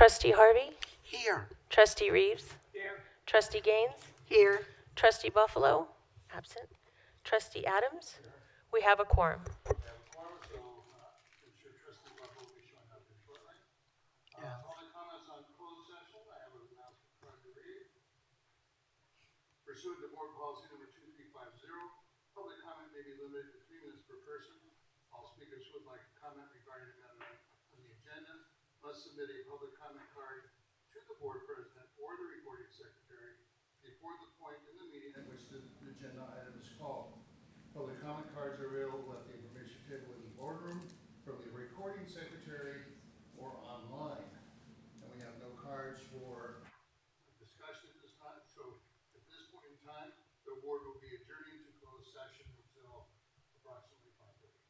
Trustee Harvey? Here. Trustee Reeves? Here. Trustee Gaines? Here. Trustee Buffalo? Absent. Trustee Adams? We have a quorum. We have a quorum, so I'm sure Trustee Buffalo will be showing up here shortly. Public comments on closed session. I have an announcement for you to read. Pursuant to board policy number 2350, public comment may be limited to 3 minutes per person. All speakers who would like to comment regarding an item on the agenda must submit a public comment card to the board president or the recording secretary before the point in the meeting at which the agenda item is called. Public comment cards are available at the information table in the boardroom, from the recording secretary, or online. And we have no cards for discussion at this time, so at this point in time, the board will be adjourning to closed session until approximately 5:30.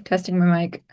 Testing my mic.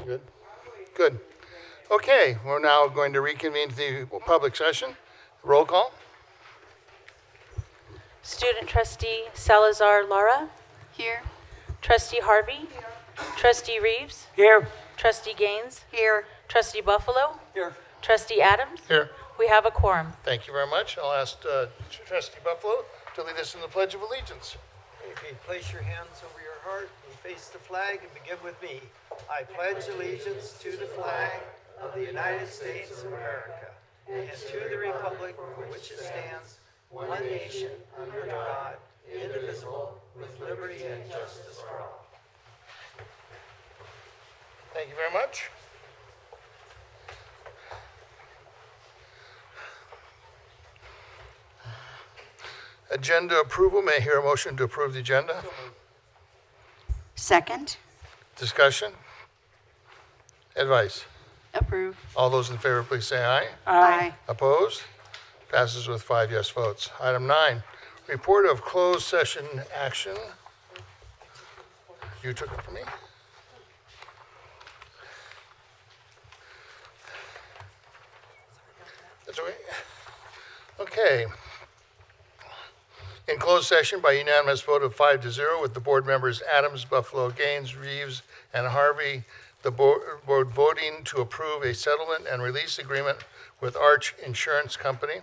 Good. Good. Okay, we're now going to reconvene the public session. Roll call. Student Trustee Salazar Lara. Here. Trustee Harvey. Trustee Reeves. Here. Trustee Gaines. Here. Trustee Buffalo. Here. Trustee Adams. Here. We have a quorum. Thank you very much. I'll ask Trustee Buffalo to lead us in the Pledge of Allegiance. If you place your hands over your heart and face the flag and begin with me. I pledge allegiance to the flag of the United States of America and to the republic for which it stands, one nation, under God, indivisible, with liberty and justice for all. Thank you very much. Agenda approval. May I hear a motion to approve the agenda? Second. Discussion? Advice? Approve. All those in favor, please say aye. Aye. Opposed? Passes with 5 yes votes. Item 9, report of closed session action. You took it from me? That's okay. Okay. In closed session by unanimous vote of 5-0 with the board members Adams, Buffalo, Gaines, Reeves, and Harvey, the board voting to approve a settlement and release agreement with Arch Insurance Company.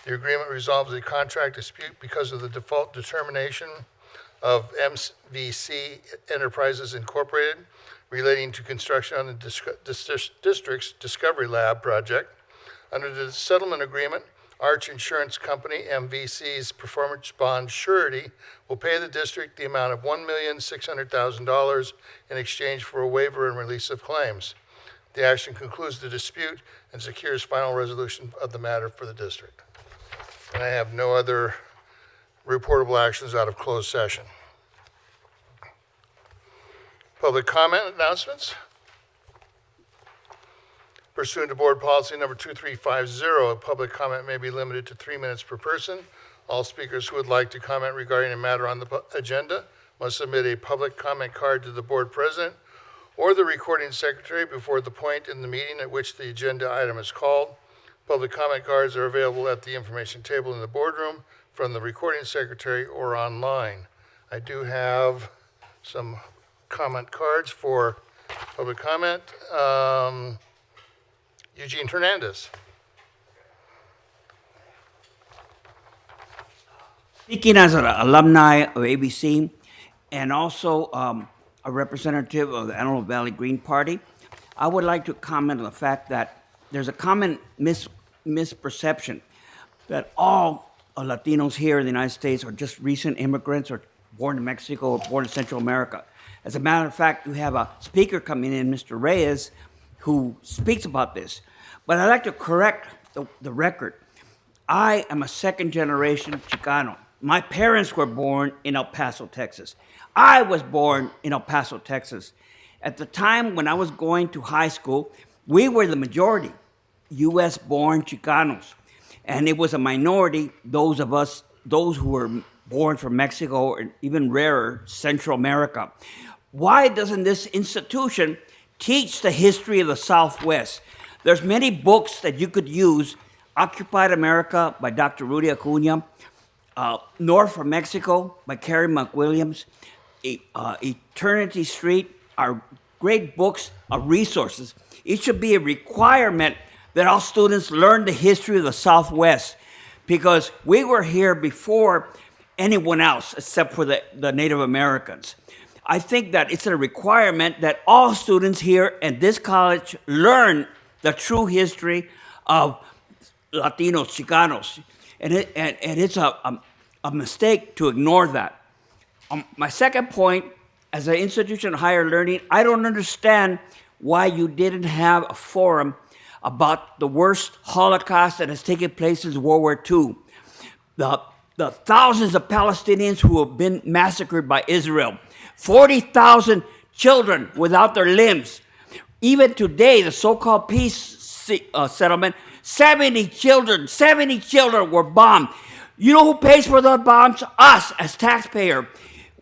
The agreement resolves a contract dispute because of the default determination of MVC Enterprises Incorporated relating to construction on the district's Discovery Lab project. Under the settlement agreement, Arch Insurance Company, MVC's performance bond surety, will pay the district the amount of $1,600,000 in exchange for a waiver and release of claims. The action concludes the dispute and secures final resolution of the matter for the district. And I have no other reportable actions out of closed session. Public comment announcements. Pursuant to board policy number 2350, public comment may be limited to 3 minutes per person. All speakers who would like to comment regarding a matter on the agenda must submit a public comment card to the board president or the recording secretary before the point in the meeting at which the agenda item is called. Public comment cards are available at the information table in the boardroom, from the recording secretary, or online. I do have some comment cards for public comment. Eugene Hernandez. Speaking as an alumni of ABC and also a representative of the Antelope Valley Green Party, I would like to comment on the fact that there's a common misperception that all Latinos here in the United States are just recent immigrants or born in Mexico or born in Central America. As a matter of fact, we have a speaker coming in, Mr. Reyes, who speaks about this. But I'd like to correct the record. I am a second-generation Chicano. My parents were born in El Paso, Texas. I was born in El Paso, Texas. At the time when I was going to high school, we were the majority, U.S.-born Chicanos. And it was a minority, those of us, those who were born from Mexico or even rarer, Central America. Why doesn't this institution teach the history of the Southwest? There's many books that you could use. Occupied America by Dr. Rudy Acuña, North from Mexico by Carrie McWilliams, Eternity Street are great books of resources. It should be a requirement that all students learn the history of the Southwest, because we were here before anyone else except for the Native Americans. I think that it's a requirement that all students here at this college learn the true history of Latinos, Chicanos. And it's a mistake to ignore that. My second point, as an institution of higher learning, I don't understand why you didn't have a forum about the worst Holocaust that has taken place since World War II. The thousands of Palestinians who have been massacred by Israel. 40,000 children without their limbs. Even today, the so-called peace settlement, 70 children were bombed. You know who pays for those bombs? Us, as taxpayer.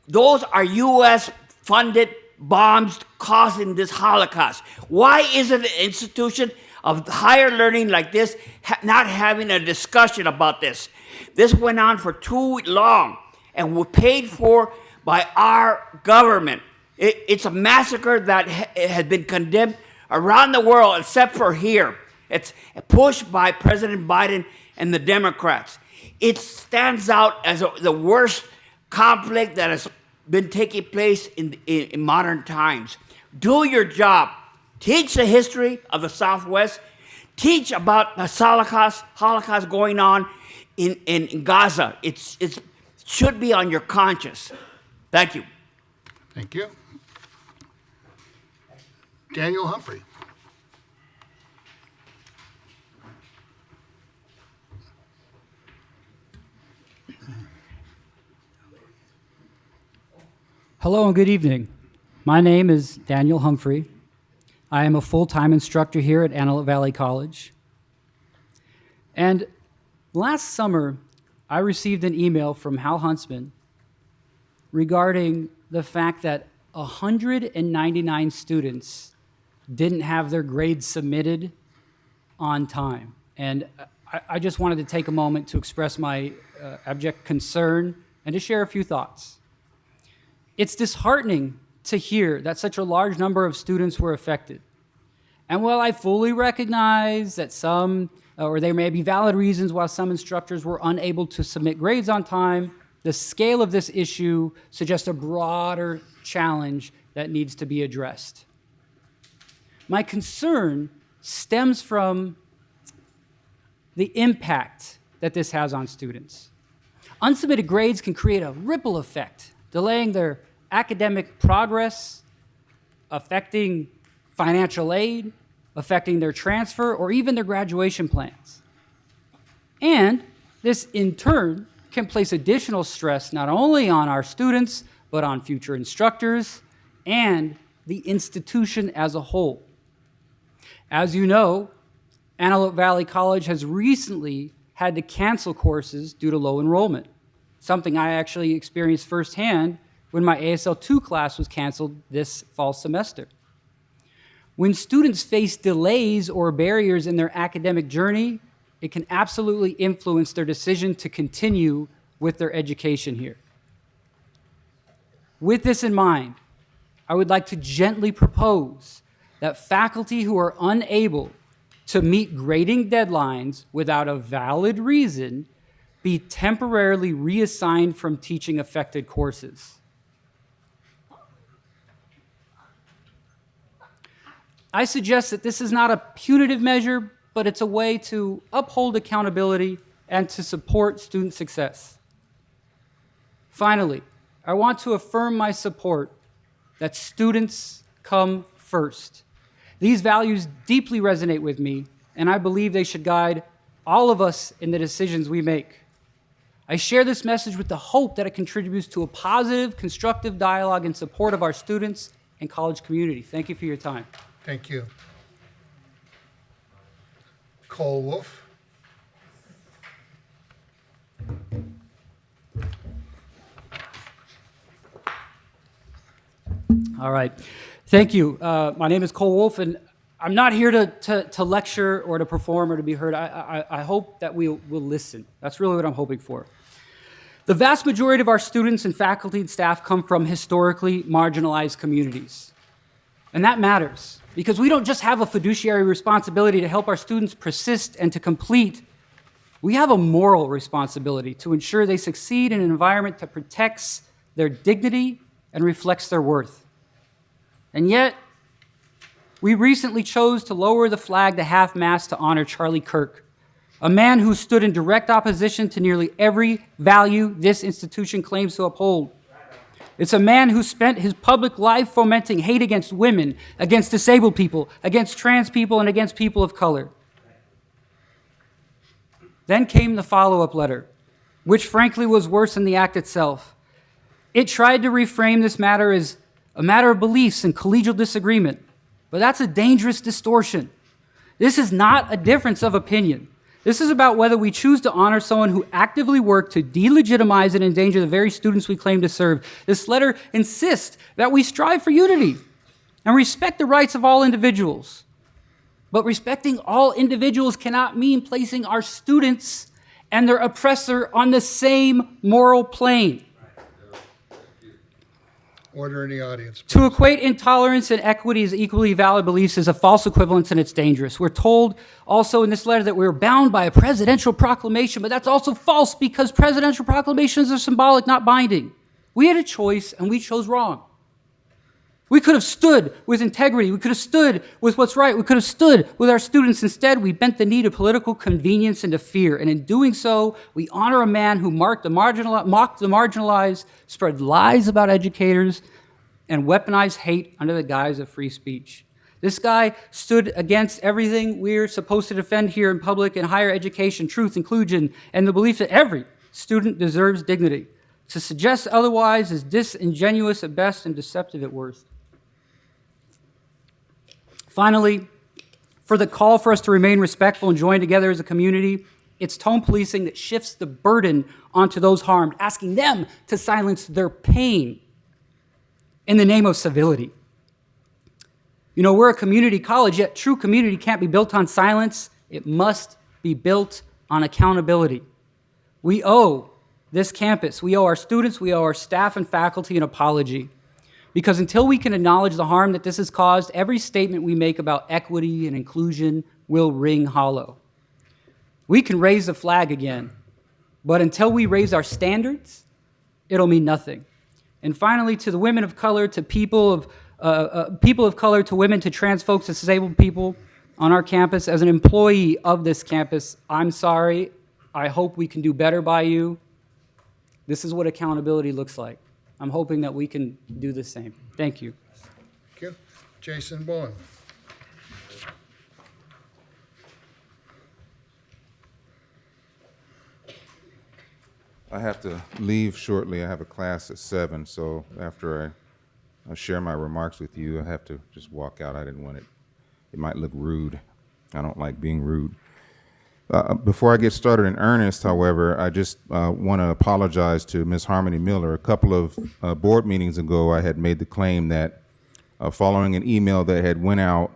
Those are U.S. funded bombs causing this Holocaust? Why isn't an institution of higher learning like this not having a discussion about this? This went on for too long and was paid for by our government. It's a massacre that has been condemned around the world except for here. It's pushed by President Biden and the Democrats. It stands out as the worst conflict that has been taking place in modern times. Do your job. Teach the history of the Southwest. Teach about the Holocaust going on in Gaza. It should be on your conscience. Thank you. Thank you. Daniel Humphrey. Hello and good evening. My name is Daniel Humphrey. I am a full-time instructor here at Antelope Valley College. And last summer, I received an email from Hal Huntsman regarding the fact that 199 students didn't have their grades submitted on time. And I just wanted to take a moment to express my abject concern and to share a few thoughts. It's disheartening to hear that such a large number of students were affected. And while I fully recognize that or there may be valid reasons why some instructors were unable to submit grades on time, the scale of this issue suggests a broader challenge that needs to be addressed. My concern stems from the impact that this has on students. Unsubmitted grades can create a ripple effect, delaying their academic progress, affecting financial aid, affecting their transfer, or even their graduation plans. And this, in turn, can place additional stress not only on our students, but on future instructors and the institution as a whole. As you know, Antelope Valley College has recently had to cancel courses due to low enrollment, something I actually experienced firsthand when my ASL 2 class was canceled this fall semester. When students face delays or barriers in their academic journey, it can absolutely influence their decision to continue with their education here. With this in mind, I would like to gently propose that faculty who are unable to meet grading deadlines without a valid reason be temporarily reassigned from teaching affected courses. I suggest that this is not a punitive measure, but it's a way to uphold accountability and to support student success. Finally, I want to affirm my support that students come first. These values deeply resonate with me, and I believe they should guide all of us in the decisions we make. I share this message with the hope that it contributes to a positive, constructive dialogue in support of our students and college community. Thank you for your time. Thank you. Cole Wolf. All right. Thank you. My name is Cole Wolf, and I'm not here to lecture or to perform or to be heard. I hope that we will listen. That's really what I'm hoping for. The vast majority of our students and faculty and staff come from historically marginalized communities. And that matters because we don't just have a fiduciary responsibility to help our students persist and to complete. We have a moral responsibility to ensure they succeed in an environment that protects their dignity and reflects their worth. And yet, we recently chose to lower the flag to half-mast to honor Charlie Kirk, a man who stood in direct opposition to nearly every value this institution claims to uphold. It's a man who spent his public life fomenting hate against women, against disabled people, against trans people, and against people of color. Then came the follow-up letter, which frankly was worse than the act itself. It tried to reframe this matter as a matter of beliefs and collegial disagreement, but that's a dangerous distortion. This is not a difference of opinion. This is about whether we choose to honor someone who actively worked to delegitimize and endanger the very students we claim to serve. This letter insists that we strive for unity and respect the rights of all individuals. But respecting all individuals cannot mean placing our students and their oppressor on the same moral plane. Order in the audience. To equate intolerance and equity as equally valid beliefs is a false equivalence and it's dangerous. We're told also in this letter that we're bound by a presidential proclamation, but that's also false because presidential proclamations are symbolic, not binding. We had a choice and we chose wrong. We could have stood with integrity. We could have stood with what's right. We could have stood with our students. Instead, we bent the knee to political convenience and to fear. And in doing so, we honor a man who mocked the marginalized, spread lies about educators, and weaponized hate under the guise of free speech. This guy stood against everything we're supposed to defend here in public and higher education, truth, inclusion, and the belief that every student deserves dignity. To suggest otherwise is disingenuous at best and deceptive at worst. Finally, for the call for us to remain respectful and join together as a community, it's tone policing that shifts the burden onto those harmed, asking them to silence their pain in the name of civility. You know, we're a community college, yet true community can't be built on silence. It must be built on accountability. We owe this campus, we owe our students, we owe our staff and faculty an apology. Because until we can acknowledge the harm that this has caused, every statement we make about equity and inclusion will ring hollow. We can raise the flag again, but until we raise our standards, it'll mean nothing. And finally, to the women of color, to people of color, to women, to trans folks, to disabled people on our campus, as an employee of this campus, I'm sorry. I hope we can do better by you. This is what accountability looks like. I'm hoping that we can do the same. Thank you. Thank you. Jason Bowen. I have to leave shortly. I have a class at 7, so after I share my remarks with you, I have to just walk out. I didn't want it. It might look rude. I don't like being rude. Before I get started in earnest, however, I just want to apologize to Ms. Harmony Miller. A couple of board meetings ago, I had made the claim that following an email that had went out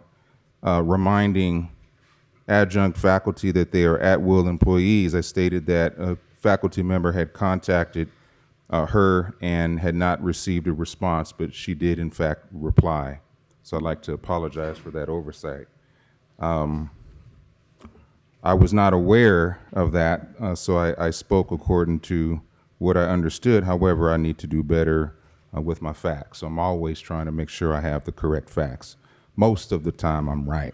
reminding adjunct faculty that they are at-will employees, I stated that a faculty member had contacted her and had not received a response, but she did, in fact, reply. So I'd like to apologize for that oversight. I was not aware of that, so I spoke according to what I understood. However, I need to do better with my facts. So I'm always trying to make sure I have the correct facts. Most of the time, I'm right.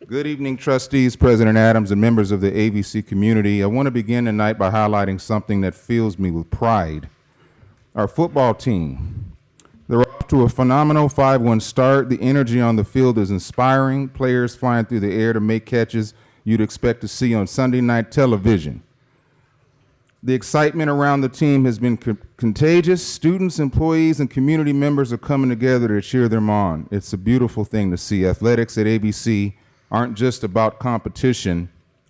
Good evening, trustees, President Adams, and members of the AVC community. I want to begin tonight by highlighting something that fills me with pride. Our football team. They're off to a phenomenal 5-1 start. The energy on the field is inspiring. Players flying through the air to make catches you'd expect to see on Sunday night television. The excitement around the team has been contagious. Students, employees, and community members are coming together to cheer them on. It's a beautiful thing to see. Athletics at ABC aren't just about competition.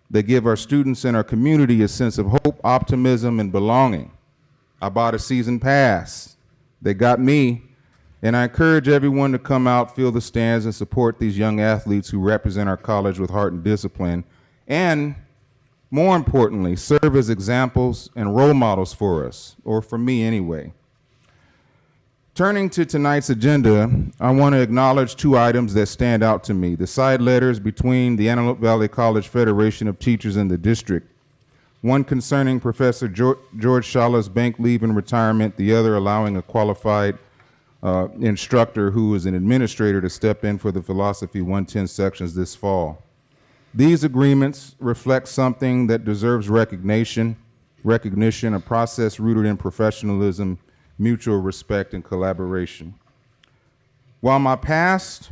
They give our students and our community a sense of hope, optimism, and belonging. I bought a season pass. They got me, and I encourage everyone to come out, fill the stands, and support these young athletes who represent our college with heart and discipline, and more importantly, serve as examples and role models for us, or for me anyway. Turning to tonight's agenda, I want to acknowledge 2 items that stand out to me: the side letters between the Antelope Valley College Federation of Teachers and the district, one concerning Professor George Shala's bank leave and retirement, the other allowing a qualified instructor who is an administrator to step in for the Philosophy 110 sections this fall. These agreements reflect something that deserves recognition, a process rooted in professionalism, mutual respect, and collaboration. While my past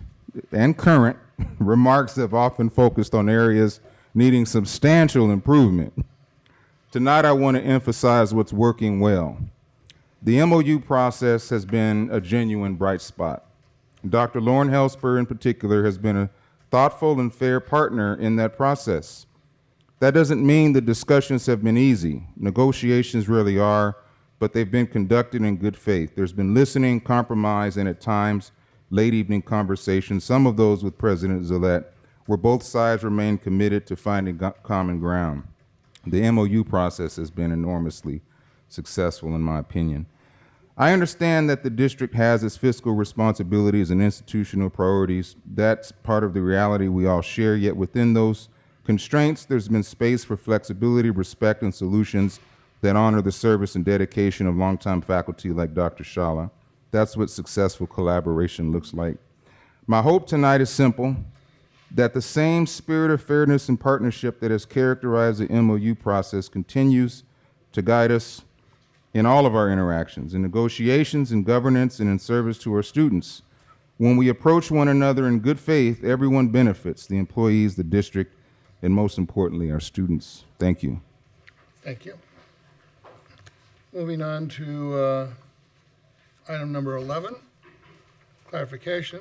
and current remarks have often focused on areas needing substantial improvement, tonight I want to emphasize what's working well. The MOU process has been a genuine bright spot. Dr. Lauren Helsper in particular has been a thoughtful and fair partner in that process. That doesn't mean the discussions have been easy. Negotiations really are, but they've been conducted in good faith. There's been listening, compromise, and at times, late evening conversations, some of those with President Zillette, where both sides remain committed to finding common ground. The MOU process has been enormously successful, in my opinion. I understand that the district has its fiscal responsibilities and institutional priorities. That's part of the reality we all share, yet within those constraints, there's been space for flexibility, respect, and solutions that honor the service and dedication of longtime faculty like Dr. Shala. That's what successful collaboration looks like. My hope tonight is simple, that the same spirit of fairness and partnership that has characterized the MOU process continues to guide us in all of our interactions, in negotiations, in governance, and in service to our students. When we approach one another in good faith, everyone benefits, the employees, the district, and most importantly, our students. Thank you. Thank you. Moving on to item number 11, clarification.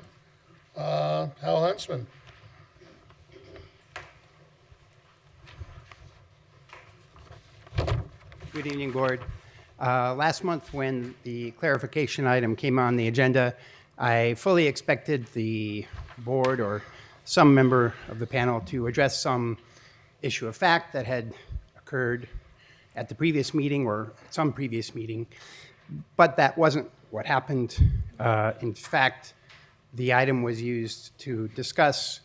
Hal Huntsman. Good evening, Board. Last month, when the clarification item came on the agenda, I fully expected the board or some member of the panel to address some issue of fact that had occurred at the previous meeting or some previous meeting, but that wasn't what happened. In fact, the item was used to discuss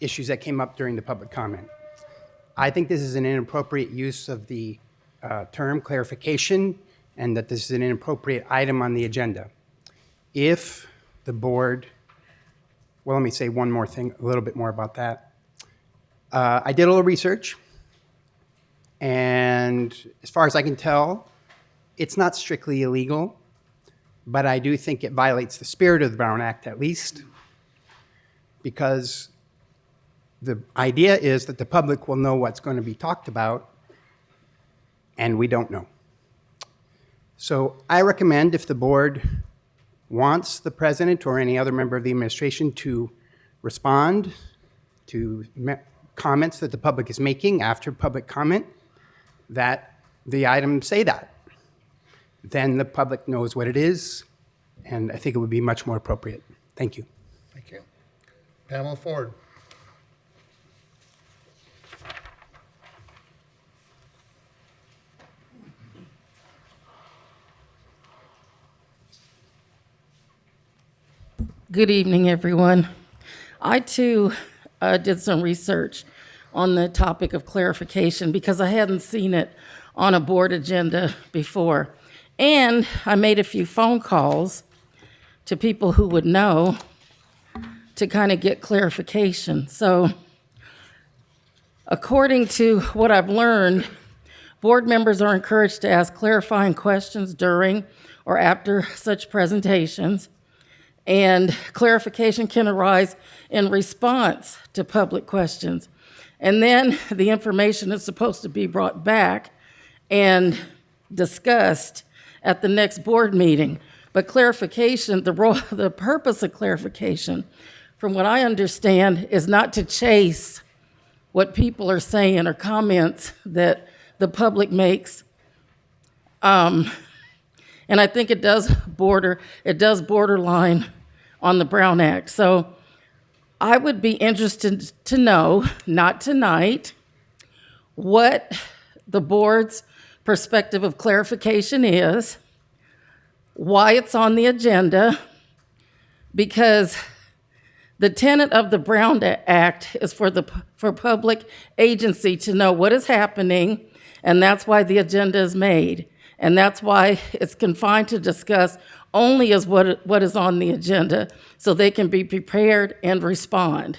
issues that came up during the public comment. I think this is an inappropriate use of the term clarification, and that this is an inappropriate item on the agenda. If the board, well, let me say one more thing, a little bit more about that. I did a little research, and as far as I can tell, it's not strictly illegal, but I do think it violates the spirit of the Brown Act at least, because the idea is that the public will know what's going to be talked about, and we don't know. So I recommend, if the board wants the president or any other member of the administration to respond to comments that the public is making after public comment, that the item say that. Then the public knows what it is, and I think it would be much more appropriate. Thank you. Thank you. Pamela Ford. Good evening, everyone. I, too, did some research on the topic of clarification because I hadn't seen it on a board agenda before. And I made a few phone calls to people who would know to kind of get clarification. So according to what I've learned, board members are encouraged to ask clarifying questions during or after such presentations. And clarification can arise in response to public questions. And then the information is supposed to be brought back and discussed at the next board meeting. But clarification, the purpose of clarification, from what I understand, is not to chase what people are saying or comments that the public makes. And I think it does borderline on the Brown Act. So I would be interested to know, not tonight, what the board's perspective of clarification is, why it's on the agenda, because the tenet of the Brown Act is for public agency to know what is happening, and that's why the agenda is made. And that's why it's confined to discuss only as what is on the agenda, so they can be prepared and respond.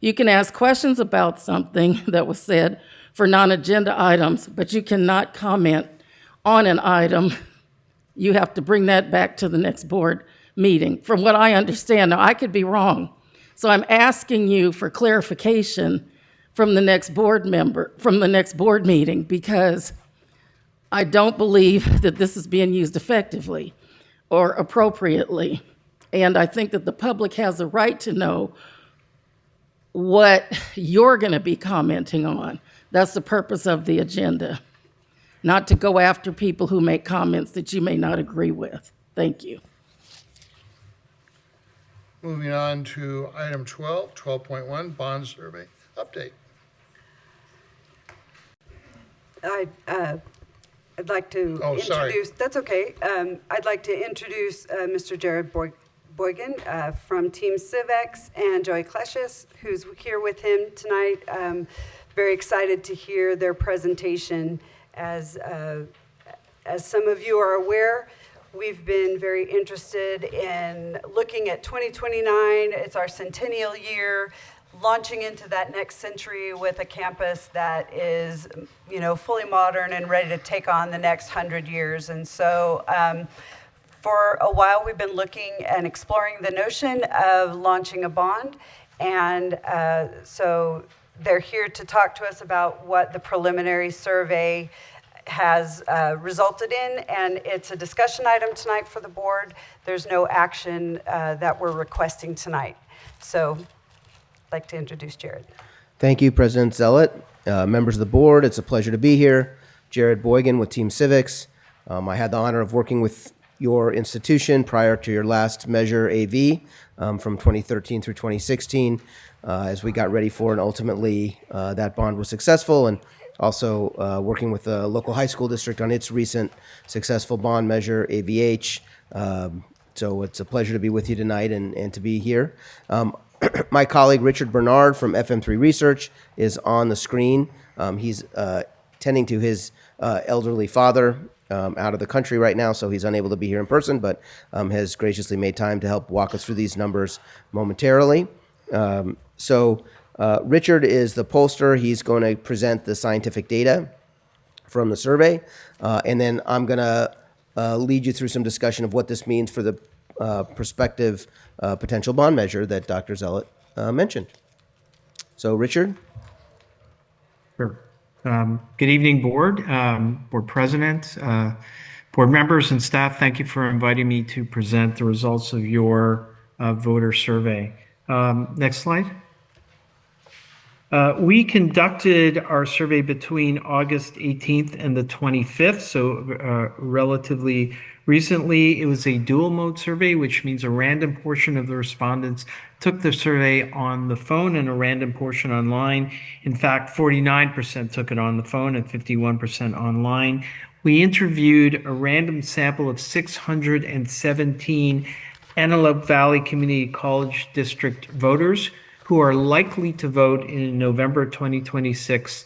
You can ask questions about something that was said for non-agenda items, but you cannot comment on an item. You have to bring that back to the next board meeting, from what I understand. Now, I could be wrong. So I'm asking you for clarification from the next board meeting, because I don't believe that this is being used effectively or appropriately. And I think that the public has a right to know what you're going to be commenting on. That's the purpose of the agenda, not to go after people who make comments that you may not agree with. Thank you. Moving on to item 12, 12.1, bond survey update. I'd like to Oh, sorry. introduce, that's okay. I'd like to introduce Mr. Jared Boygan from Team Civex and Joey Kleshis, who's here with him tonight. Very excited to hear their presentation. As some of you are aware, we've been very interested in looking at 2029. It's our centennial year, launching into that next century with a campus that is, fully modern and ready to take on the next 100 years. And so for a while, we've been looking and exploring the notion of launching a bond. And so they're here to talk to us about what the preliminary survey has resulted in, and it's a discussion item tonight for the board. There's no action that we're requesting tonight. So I'd like to introduce Jared. Thank you, President Zealot. Members of the board, it's a pleasure to be here. Jared Boygan with Team Civics. I had the honor of working with your institution prior to your last measure AV from 2013 through 2016 as we got ready for, and ultimately that bond was successful, and also working with the local high school district on its recent successful bond measure, AVH. So it's a pleasure to be with you tonight and to be here. My colleague Richard Bernard from FM3 Research is on the screen. He's tending to his elderly father out of the country right now, so he's unable to be here in person, but has graciously made time to help walk us through these numbers momentarily. Richard is the pollster. He's going to present the scientific data from the survey, and then I'm going to lead you through some discussion of what this means for the prospective potential bond measure that Dr. Zealot mentioned. So, Richard? Sure. Good evening, board, board president, board members and staff. Thank you for inviting me to present the results of your voter survey. Next slide. We conducted our survey between August 18th and the 25th, so relatively recently. It was a dual mode survey, which means a random portion of the respondents took the survey on the phone and a random portion online. In fact, 49% took it on the phone and 51% online. We interviewed a random sample of 617 Antelope Valley Community College District voters who are likely to vote in November 2026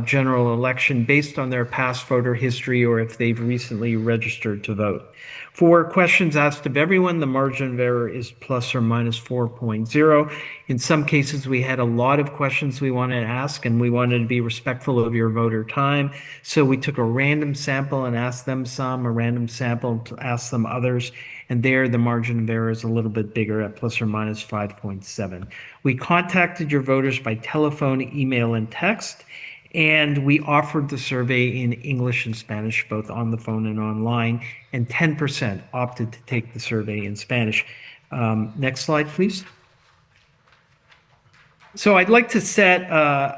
general election based on their past voter history or if they've recently registered to vote. For questions asked of everyone, the margin of error is plus or minus 4.0. In some cases, we had a lot of questions we wanted to ask, and we wanted to be respectful of your voter time. So we took a random sample and asked them some, a random sample to ask them others. And there, the margin of error is a little bit bigger at plus or minus 5.7. We contacted your voters by telephone, email, and text. And we offered the survey in English and Spanish, both on the phone and online, and 10% opted to take the survey in Spanish. Next slide, please. So I'd like to set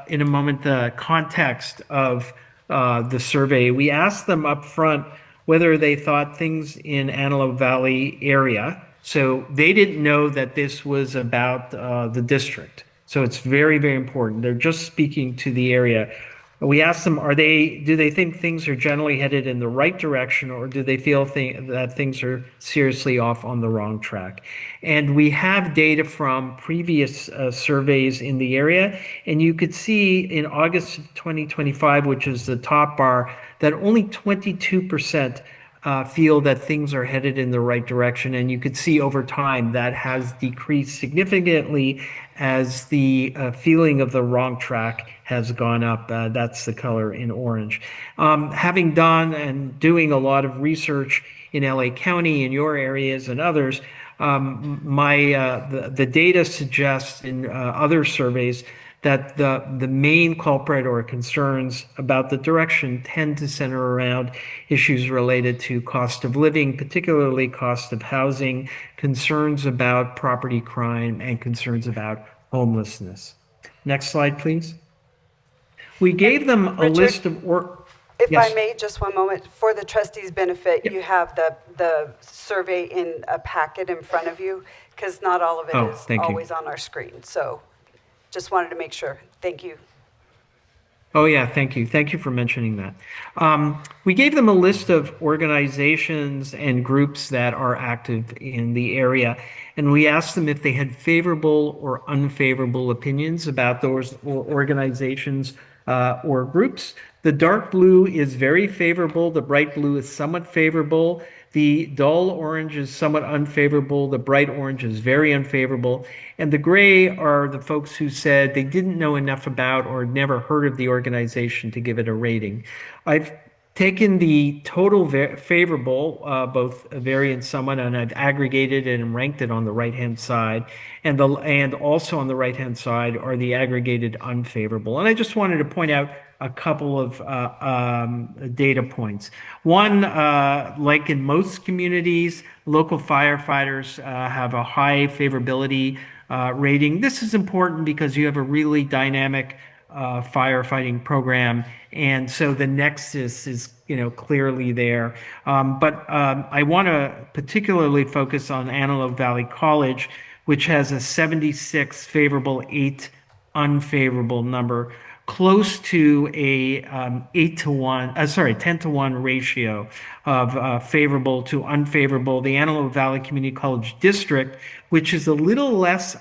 in a moment the context of the survey. We asked them up front whether they thought things in Antelope Valley area. So they didn't know that this was about the district. So it's very, very important. They're just speaking to the area. We asked them, do they think things are generally headed in the right direction, or do they feel that things are seriously off on the wrong track? And we have data from previous surveys in the area, and you could see in August of 2025, which is the top bar, that only 22% feel that things are headed in the right direction. And you could see over time that has decreased significantly as the feeling of the wrong track has gone up. That's the color in orange. Having done and doing a lot of research in LA County, in your areas and others, the data suggests in other surveys that the main culprit or concerns about the direction tend to center around issues related to cost of living, particularly cost of housing, concerns about property crime, and concerns about homelessness. Next slide, please. We gave them a Richard, list of If I yes. may, just one moment, for the trustees' benefit, you have the survey in a packet in front of you, because not all of it Oh, is thank you. always on our screen. So just wanted to make sure. Thank you. Oh, yeah, thank you. Thank you for mentioning that. We gave them a list of organizations and groups that are active in the area, and we asked them if they had favorable or unfavorable opinions about those organizations or groups. The dark blue is very favorable, the bright blue is somewhat favorable. The dull orange is somewhat unfavorable. The bright orange is very unfavorable. And the gray are the folks who said they didn't know enough about or never heard of the organization to give it a rating. I've taken the total favorable, both very and somewhat, and I've aggregated it and ranked it on the right-hand side. And also on the right-hand side are the aggregated unfavorable. And I just wanted to point out a couple of data points. One, like in most communities, local firefighters have a high favorability rating. This is important because you have a really dynamic firefighting program, and so the nexus is clearly there. But I want to particularly focus on Antelope Valley College, which has a 76 favorable, 8 unfavorable number, close to a 10 to 1 ratio of favorable to unfavorable. The Antelope Valley Community College District, which is a little less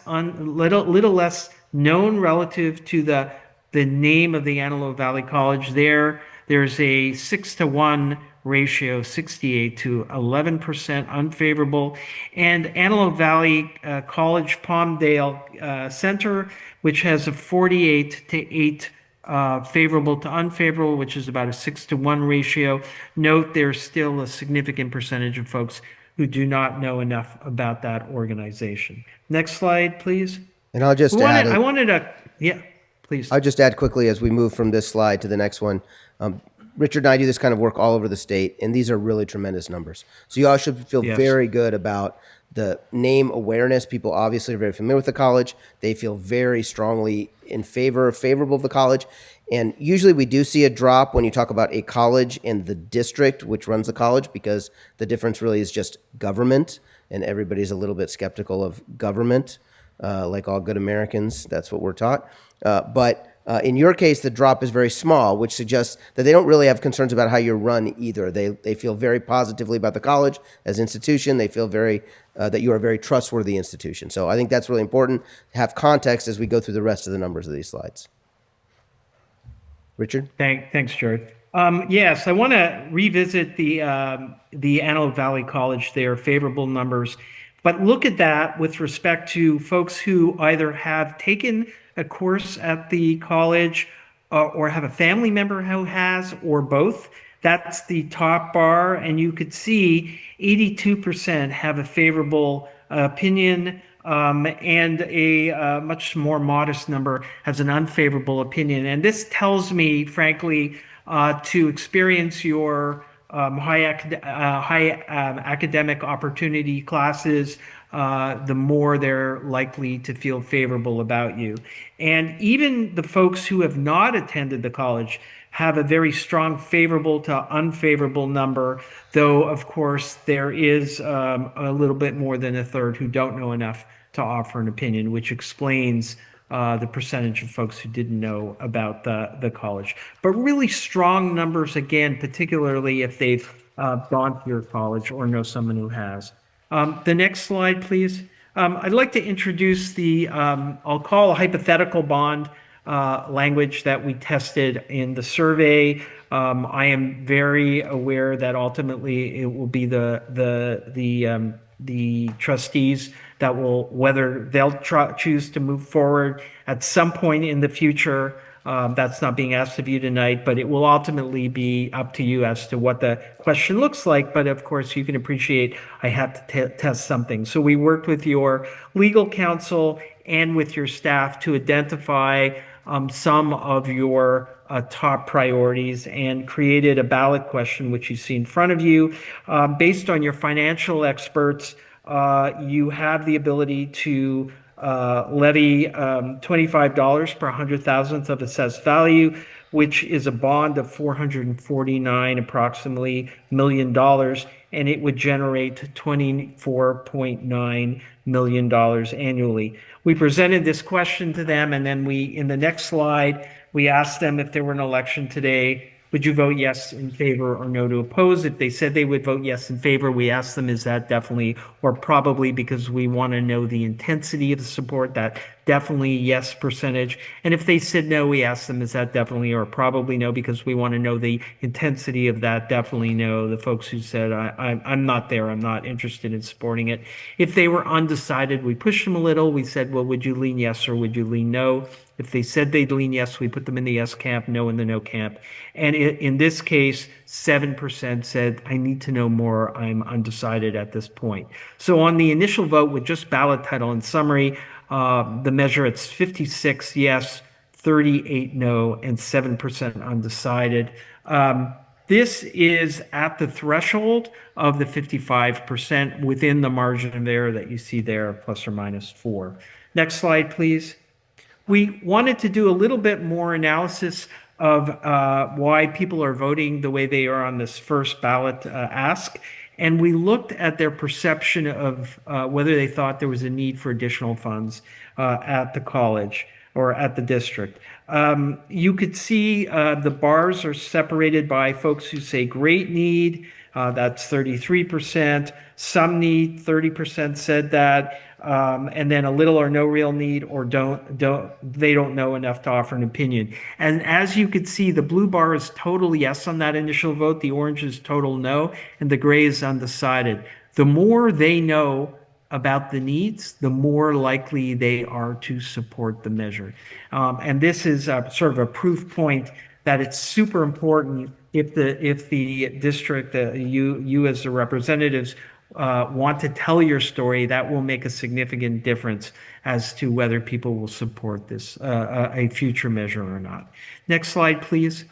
known relative to the name of the Antelope Valley College, there's a 6 to 1 ratio, 68 to 11% unfavorable. And Antelope Valley College Palmdale Center, which has a 48 to 8 favorable to unfavorable, which is about a 6 to 1 ratio. Note there's still a significant percentage of folks who do not know enough about that organization. Next slide, please. And I'll just I wanted to, yeah, please. I'll just add quickly as we move from this slide to the next one. Richard and I do this kind of work all over the state, and these are really tremendous numbers. So you all should feel Yes. very good about the name awareness. People obviously are very familiar with the college. They feel very strongly favorable of the college. And usually we do see a drop when you talk about a college and the district which runs the college, because the difference really is just government, and everybody's a little bit skeptical of government. Like all good Americans, that's what we're taught. But in your case, the drop is very small, which suggests that they don't really have concerns about how you're run either. They feel very positively about the college as an institution. They feel that you are a very trustworthy institution. So I think that's really important to have context as we go through the rest of the numbers of these slides. Richard? Thanks, Jared. Yes, I want to revisit the Antelope Valley College, their favorable numbers, but look at that with respect to folks who either have taken a course at the college or have a family member who has, or both. That's the top bar, and you could see 82% have a favorable opinion, and a much more modest number has an unfavorable opinion. And this tells me, frankly, to experience your high academic opportunity classes, the more they're likely to feel favorable about you. And even the folks who have not attended the college have a very strong favorable to unfavorable number, though, of course, there is a little bit more than a third who don't know enough to offer an opinion, which explains the percentage of folks who didn't know about the college. But really strong numbers, again, particularly if they've gone to your college or know someone who has. The next slide, please. I'd like to introduce I'll call a hypothetical bond language that we tested in the survey. I am very aware that ultimately it will be the trustees that will, whether they'll choose to move forward at some point in the future. That's not being asked of you tonight, but it will ultimately be up to you as to what the question looks like. But of course, you can appreciate I have to test something. So we worked with your legal counsel and with your staff to identify some of your top priorities and created a ballot question, which you see in front of you. Based on your financial experts, you have the ability to levy $25 per 100,000th of assessed value, which is a bond of 449 approximately million dollars, and it would generate $24.9 million annually. We presented this question to them, and then in the next slide, we asked them if there were an election today, would you vote yes in favor or no to oppose? If they said they would vote yes in favor, we asked them, is that definitely or probably, because we want to know the intensity of the support, that definitely yes percentage. And if they said no, we asked them, is that definitely or probably no, because we want to know the intensity of that definitely no, the folks who said, I'm not there, I'm not interested in supporting it. If they were undecided, we pushed them a little. We said, well, would you lean yes or would you lean no? If they said they'd lean yes, we put them in the yes camp, no in the no camp. And in this case, 7% said, I need to know more, I'm undecided at this point. So on the initial vote with just ballot title and summary, the measure, it's 56 yes, 38 no, and 7% undecided. This is at the threshold of the 55% within the margin of error that you see there, plus or minus 4. Next slide, please. We wanted to do a little bit more analysis of why people are voting the way they are on this first ballot ask. And we looked at their perception of whether they thought there was a need for additional funds at the college or at the district. You could see the bars are separated by folks who say great need, that's 33%. Some need, 30% said that. And then a little or no real need, or they don't know enough to offer an opinion. And as you could see, the blue bar is total yes on that initial vote, the orange is total no, and the gray is undecided. The more they know about the needs, the more likely they are to support the measure. And this is sort of a proof point that it's super important if the district, you as the representatives, want to tell your story, that will make a significant difference as to whether people will support this, a future measure or not. Next slide, please.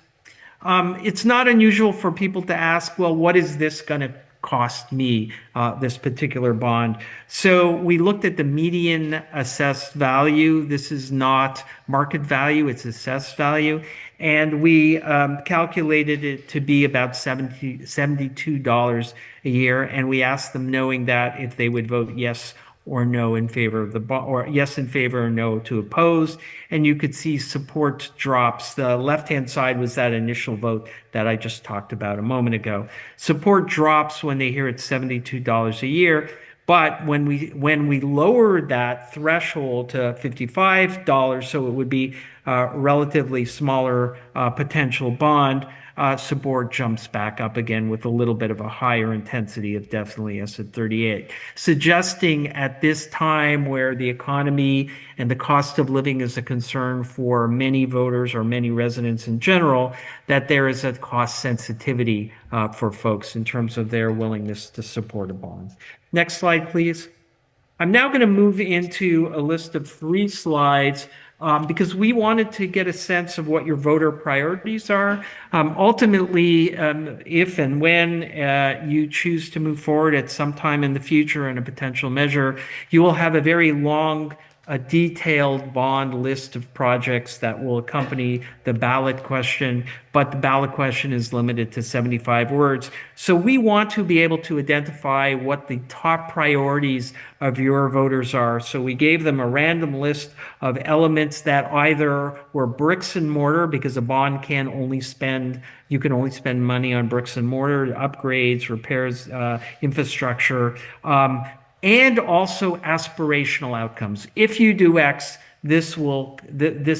It's not unusual for people to ask, well, what is this going to cost me, this particular bond? So we looked at the median assessed value. This is not market value, it's assessed value. And we calculated it to be about $72 a year. And we asked them, knowing that, if they would vote yes or no in favor of the bond, or yes in favor or no to oppose. And you could see support drops. The left-hand side was that initial vote that I just talked about a moment ago. Support drops when they hear it's $72 a year. But when we lowered that threshold to $55, so it would be a relatively smaller potential bond, support jumps back up again with a little bit of a higher intensity of definitely yes at 38, suggesting at this time where the economy and the cost of living is a concern for many voters or many residents in general, that there is a cost sensitivity for folks in terms of their willingness to support a bond. Next slide, please. I'm now going to move into a list of 3 slides because we wanted to get a sense of what your voter priorities are. Ultimately, if and when you choose to move forward at some time in the future in a potential measure, you will have a very long, a detailed bond list of projects that will accompany the ballot question, but the ballot question is limited to 75 words. So we want to be able to identify what the top priorities of your voters are. So we gave them a random list of elements that either were bricks and mortar, because a bond you can only spend money on bricks and mortar, upgrades, repairs, infrastructure, and also aspirational outcomes. If you do X, this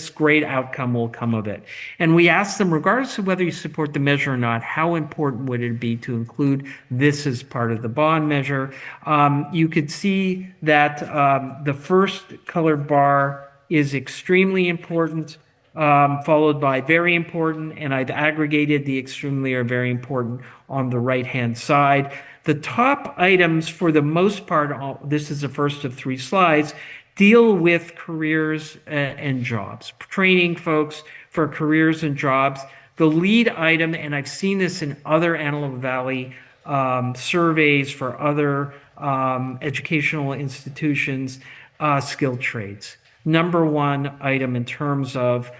great outcome will come of it. And we asked them, regardless of whether you support the measure or not, how important would it be to include this as part of the bond measure? You could see that the first colored bar is extremely important, followed by very important, and I've aggregated the extremely or very important on the right-hand side. The top items, for the most part, this is the first of 3 slides, deal with careers and jobs, training folks for careers and jobs. The lead item, and I've seen this in other Antelope Valley surveys for other educational institutions, skilled trades. Number one item in terms of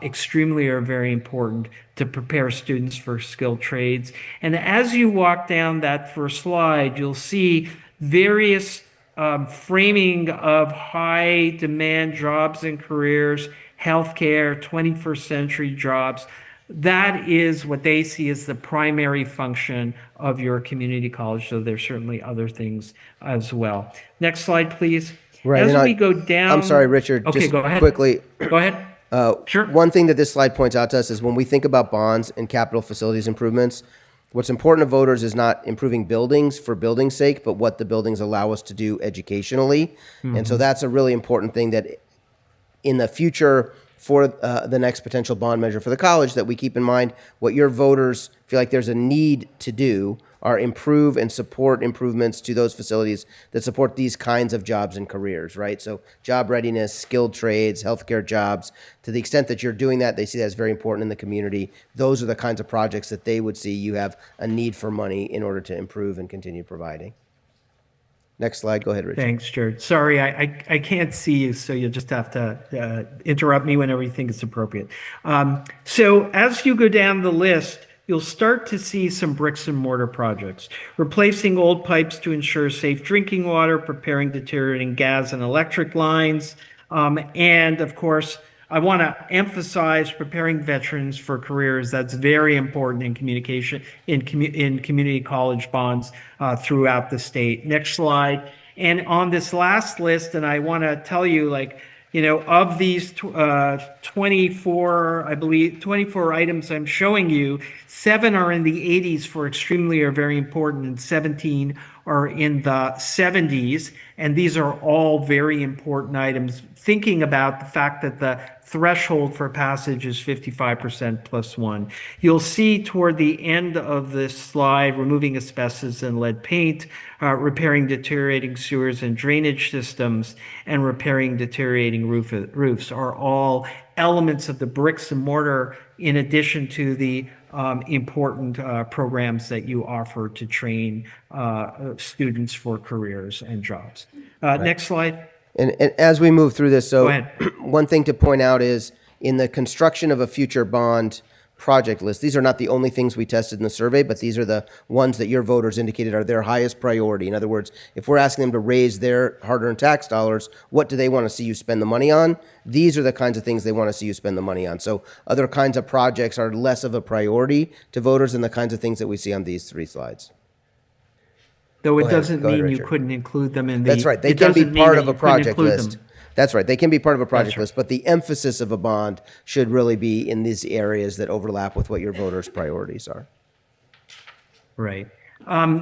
extremely or very important to prepare students for skilled trades. And as you walk down that first slide, you'll see various framing of high demand jobs and careers, healthcare, 21st century jobs. That is what they see as the primary function of your community college, though there's certainly other things as well. Next slide, please. Right. As and we go down. I'm sorry, Richard. Okay, just go ahead. quickly. Go ahead. Sure. One thing that this slide points out to us is when we think about bonds and capital facilities improvements, what's important to voters is not improving buildings for building's sake, but what the buildings allow us to do educationally. And so that's a really important thing that in the future for the next potential bond measure for the college, that we keep in mind what your voters feel like there's a need to do are improve and support improvements to those facilities that support these kinds of jobs and careers, right? So job readiness, skilled trades, healthcare jobs. To the extent that you're doing that, they see that as very important in the community. Those are the kinds of projects that they would see you have a need for money in order to improve and continue providing. Next slide. Go ahead, Richard. Thanks, Jared. Sorry, I can't see you, so you'll just have to interrupt me whenever you think it's appropriate. So as you go down the list, you'll start to see some bricks and mortar projects, replacing old pipes to ensure safe drinking water, preparing deteriorating gas and electric lines, and of course, I want to emphasize preparing veterans for careers. That's very important in communication, in community college bonds throughout the state. Next slide. And on this last list, and I want to tell you, like, you know, of these 24, I believe, 24 items I'm showing you, 7 are in the 80s for extremely or very important, and 17 are in the 70s. And these are all very important items, thinking about the fact that the threshold for passage is 55% plus 1. You'll see toward the end of this slide, removing asbestos and lead paint, repairing deteriorating sewers and drainage systems, and repairing deteriorating roofs are all elements of the bricks and mortar, in addition to the important programs that you offer to train students for careers and jobs. Next slide. And as we move through this, so Go ahead. one thing to point out is in the construction of a future bond project list, these are not the only things we tested in the survey, but these are the ones that your voters indicated are their highest priority. In other words, if we're asking them to raise their hard-earned tax dollars, what do they want to see you spend the money on? These are the kinds of things they want to see you spend the money on. So other kinds of projects are less of a priority to voters than the kinds of things that we see on these 3 slides. Though it Go ahead. doesn't Go ahead, mean you Richard. couldn't include them in the. That's right. They it can be doesn't mean part that of you a couldn't project include list. them. That's right. They can be part of a project right. list, but the emphasis of a bond should really be in these areas that overlap with what your voters' priorities are. Right.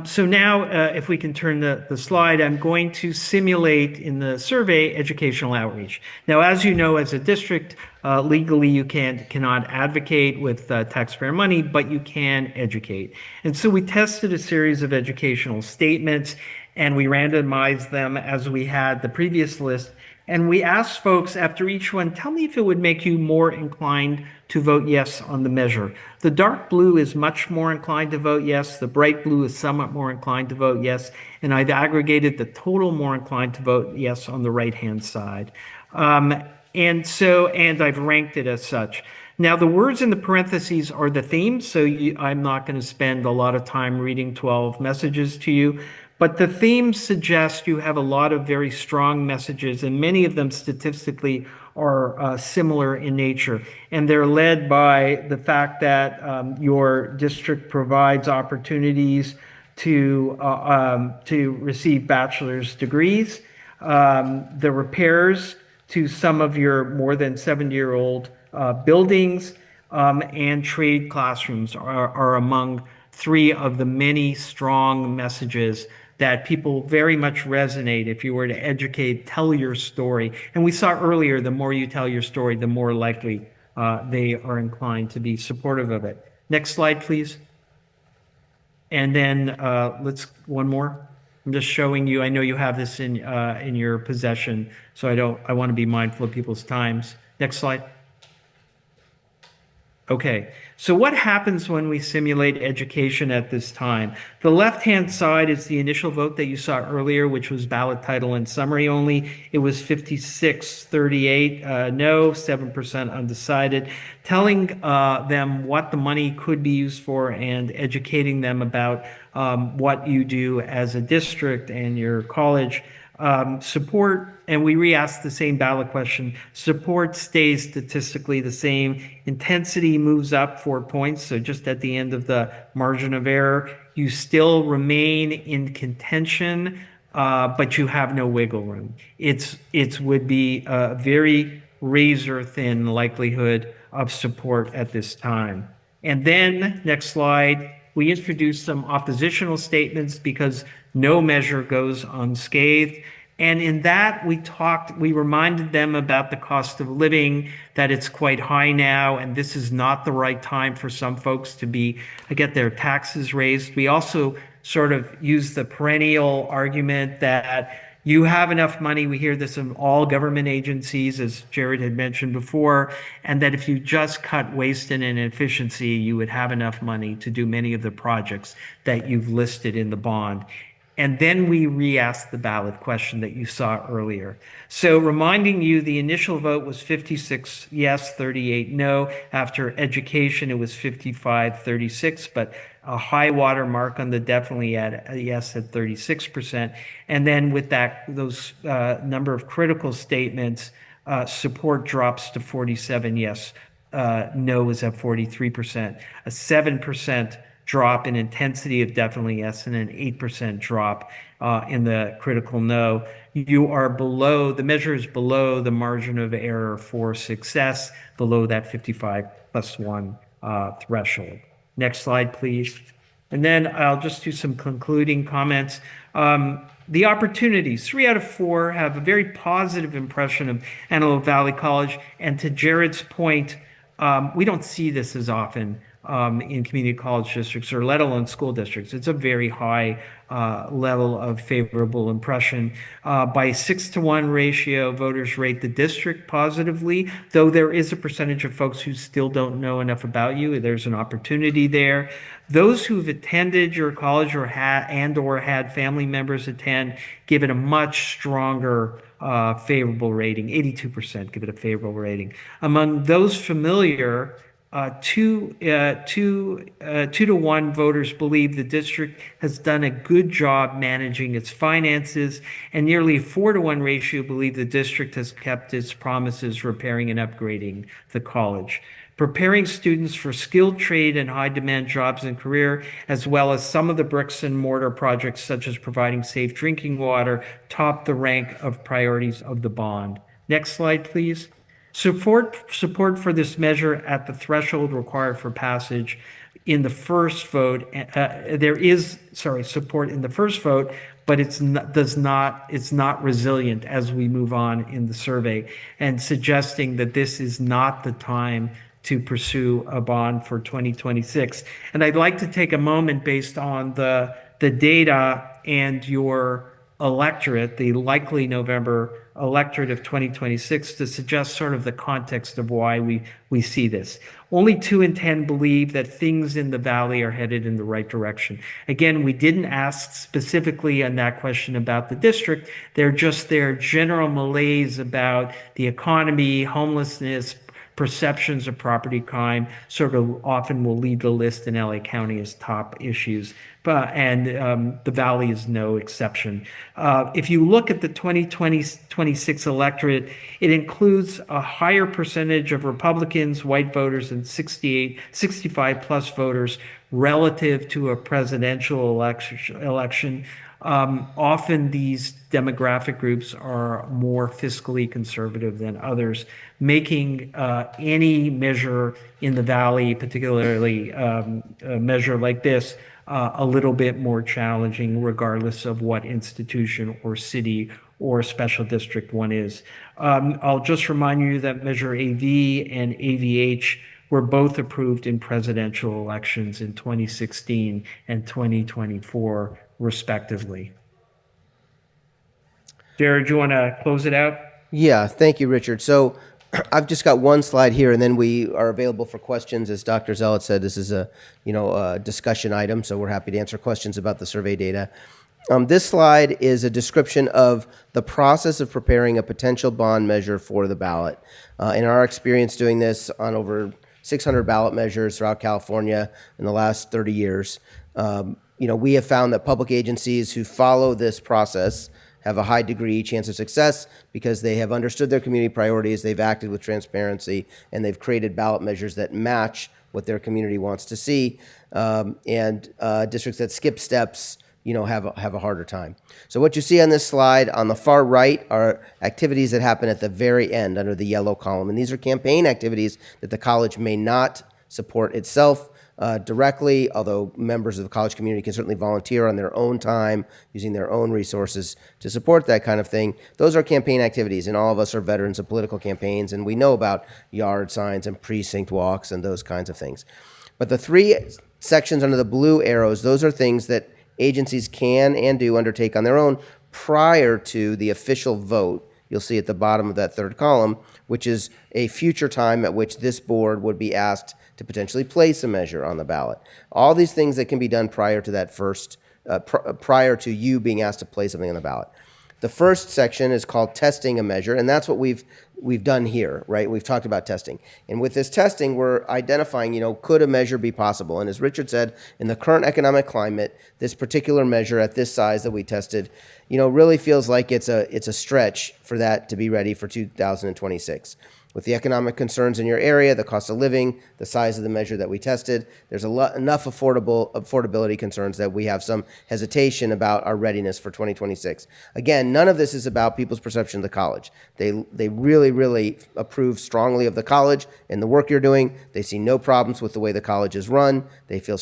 So now, if we can turn the slide, I'm going to simulate in the survey educational outreach. Now, as you know, as a district, legally you cannot advocate with taxpayer money, but you can educate. And so we tested a series of educational statements, and we randomized them as we had the previous list. And we asked folks after each one, tell me if it would make you more inclined to vote yes on the measure. The dark blue is much more inclined to vote yes. The bright blue is somewhat more inclined to vote yes. And I've aggregated the total more inclined to vote yes on the right-hand side. And I've ranked it as such. Now, the words in the parentheses are the themes, so I'm not going to spend a lot of time reading 12 messages to you. But the themes suggest you have a lot of very strong messages, and many of them statistically are similar in nature. And they're led by the fact that your district provides opportunities to receive bachelor's degrees, the repairs to some of your more than 70-year-old buildings, and trade classrooms are among 3 of the many strong messages that people very much resonate. If you were to educate, tell your story. And we saw earlier, the more you tell your story, the more likely they are inclined to be supportive of it. Next slide, please. And then one more. I'm just showing you, I know you have this in your possession, so I want to be mindful of people's times. Next slide. Okay, so what happens when we simulate education at this time? The left-hand side is the initial vote that you saw earlier, which was ballot title and summary only. It was 56-38 no, 7% undecided, telling them what the money could be used for and educating them about what you do as a district and your college. Support, and we re-asked the same ballot question. Support stays statistically the same. Intensity moves up 4 points, so just at the end of the margin of error. You still remain in contention, but you have no wiggle room. It would be a very razor thin likelihood of support at this time. And then, next slide, we introduced some oppositional statements because no measure goes unscathed. And in that, we reminded them about the cost of living, that it's quite high now, and this is not the right time for some folks to get their taxes raised. We also sort of used the perennial argument that you have enough money. We hear this in all government agencies, as Jared had mentioned before, and that if you just cut waste and inefficiency, you would have enough money to do many of the projects that you've listed in the bond. And then we re-asked the ballot question that you saw earlier. So reminding you, the initial vote was 56 yes, 38 no. After education, it was 55-36, but a high water mark on the definitely yes at 36%. And then with those number of critical statements, support drops to 47 yes, no is at 43%, a 7% drop in intensity of definitely yes, and an 8% drop in the critical no. You are below, the measure is below the margin of error for success, below that 55+1 threshold. Next slide, please. And then I'll just do some concluding comments. The opportunities, 3 out of 4 have a very positive impression of Antelope Valley College. And to Jared's point, we don't see this as often in community college districts, or let alone school districts. It's a very high level of favorable impression. By 6-to-1 ratio, voters rate the district positively, though there is a percentage of folks who still don't know enough about you. There's an opportunity there. Those who've attended your college or had family members attend give it a much stronger favorable rating. 82% give it a favorable rating. Among those familiar, 2-to-1 voters believe the district has done a good job managing its finances, and nearly a 4-to-1 ratio believe the district has kept its promises repairing and upgrading the college. Preparing students for skilled trade and high demand jobs and career, as well as some of the bricks and mortar projects such as providing safe drinking water, top the rank of priorities of the bond. Next slide, please. Support for this measure at the threshold required for passage in the first vote. There is support in the first vote, but it's not resilient as we move on in the survey, and suggesting that this is not the time to pursue a bond for 2026. And I'd like to take a moment, based on the data and your electorate, the likely November electorate of 2026, to suggest sort of the context of why we see this. Only 2 in 10 believe that things in the valley are headed in the right direction. Again, we didn't ask specifically on that question about the district. They're just their general malaise about the economy, homelessness, perceptions of property crime sort of often will lead the list in LA County as top issues. And the Valley is no exception. If you look at the 2026 electorate, it includes a higher percentage of Republicans, white voters, and 65 plus voters relative to a presidential election. Often these demographic groups are more fiscally conservative than others, making any measure in the Valley, particularly a measure like this, a little bit more challenging, regardless of what institution or city or special district one is. I'll just remind you that Measure AV and AVH were both approved in presidential elections in 2016 and 2024, respectively. Jared, do you want to close it out? Yeah, thank you, Richard. So I've just got one slide here, and then we are available for questions. As Dr. Zealot said, this is a discussion item, so we're happy to answer questions about the survey data. This slide is a description of the process of preparing a potential bond measure for the ballot. In our experience doing this on over 600 ballot measures throughout California in the last 30 years, we have found that public agencies who follow this process have a high degree chance of success because they have understood their community priorities, they've acted with transparency, and they've created ballot measures that match what their community wants to see. Districts that skip steps, have a harder time. So what you see on this slide on the far right are activities that happen at the very end under the yellow column. And these are campaign activities that the college may not support itself directly, although members of the college community can certainly volunteer on their own time, using their own resources to support that kind of thing. Those are campaign activities, and all of us are veterans of political campaigns, and we know about yard signs and precinct walks and those kinds of things. But the three sections under the blue arrows, those are things that agencies can and do undertake on their own prior to the official vote. You'll see at the bottom of that third column, which is a future time at which this board would be asked to potentially place a measure on the ballot. All these things that can be done prior to that prior to you being asked to place something on the ballot. The first section is called testing a measure, and that's what we've done here, right? We've talked about testing. And with this testing, we're identifying, could a measure be possible? And as Richard said, in the current economic climate, this particular measure at this size that we tested, really feels like it's a stretch for that to be ready for 2026. With the economic concerns in your area, the cost of living, the size of the measure that we tested, there's enough affordability concerns that we have some hesitation about our readiness for 2026. Again, none of this is about people's perception of the college. They really, really approve strongly of the college and the work you're doing. They see no problems with the way the college is run. They feel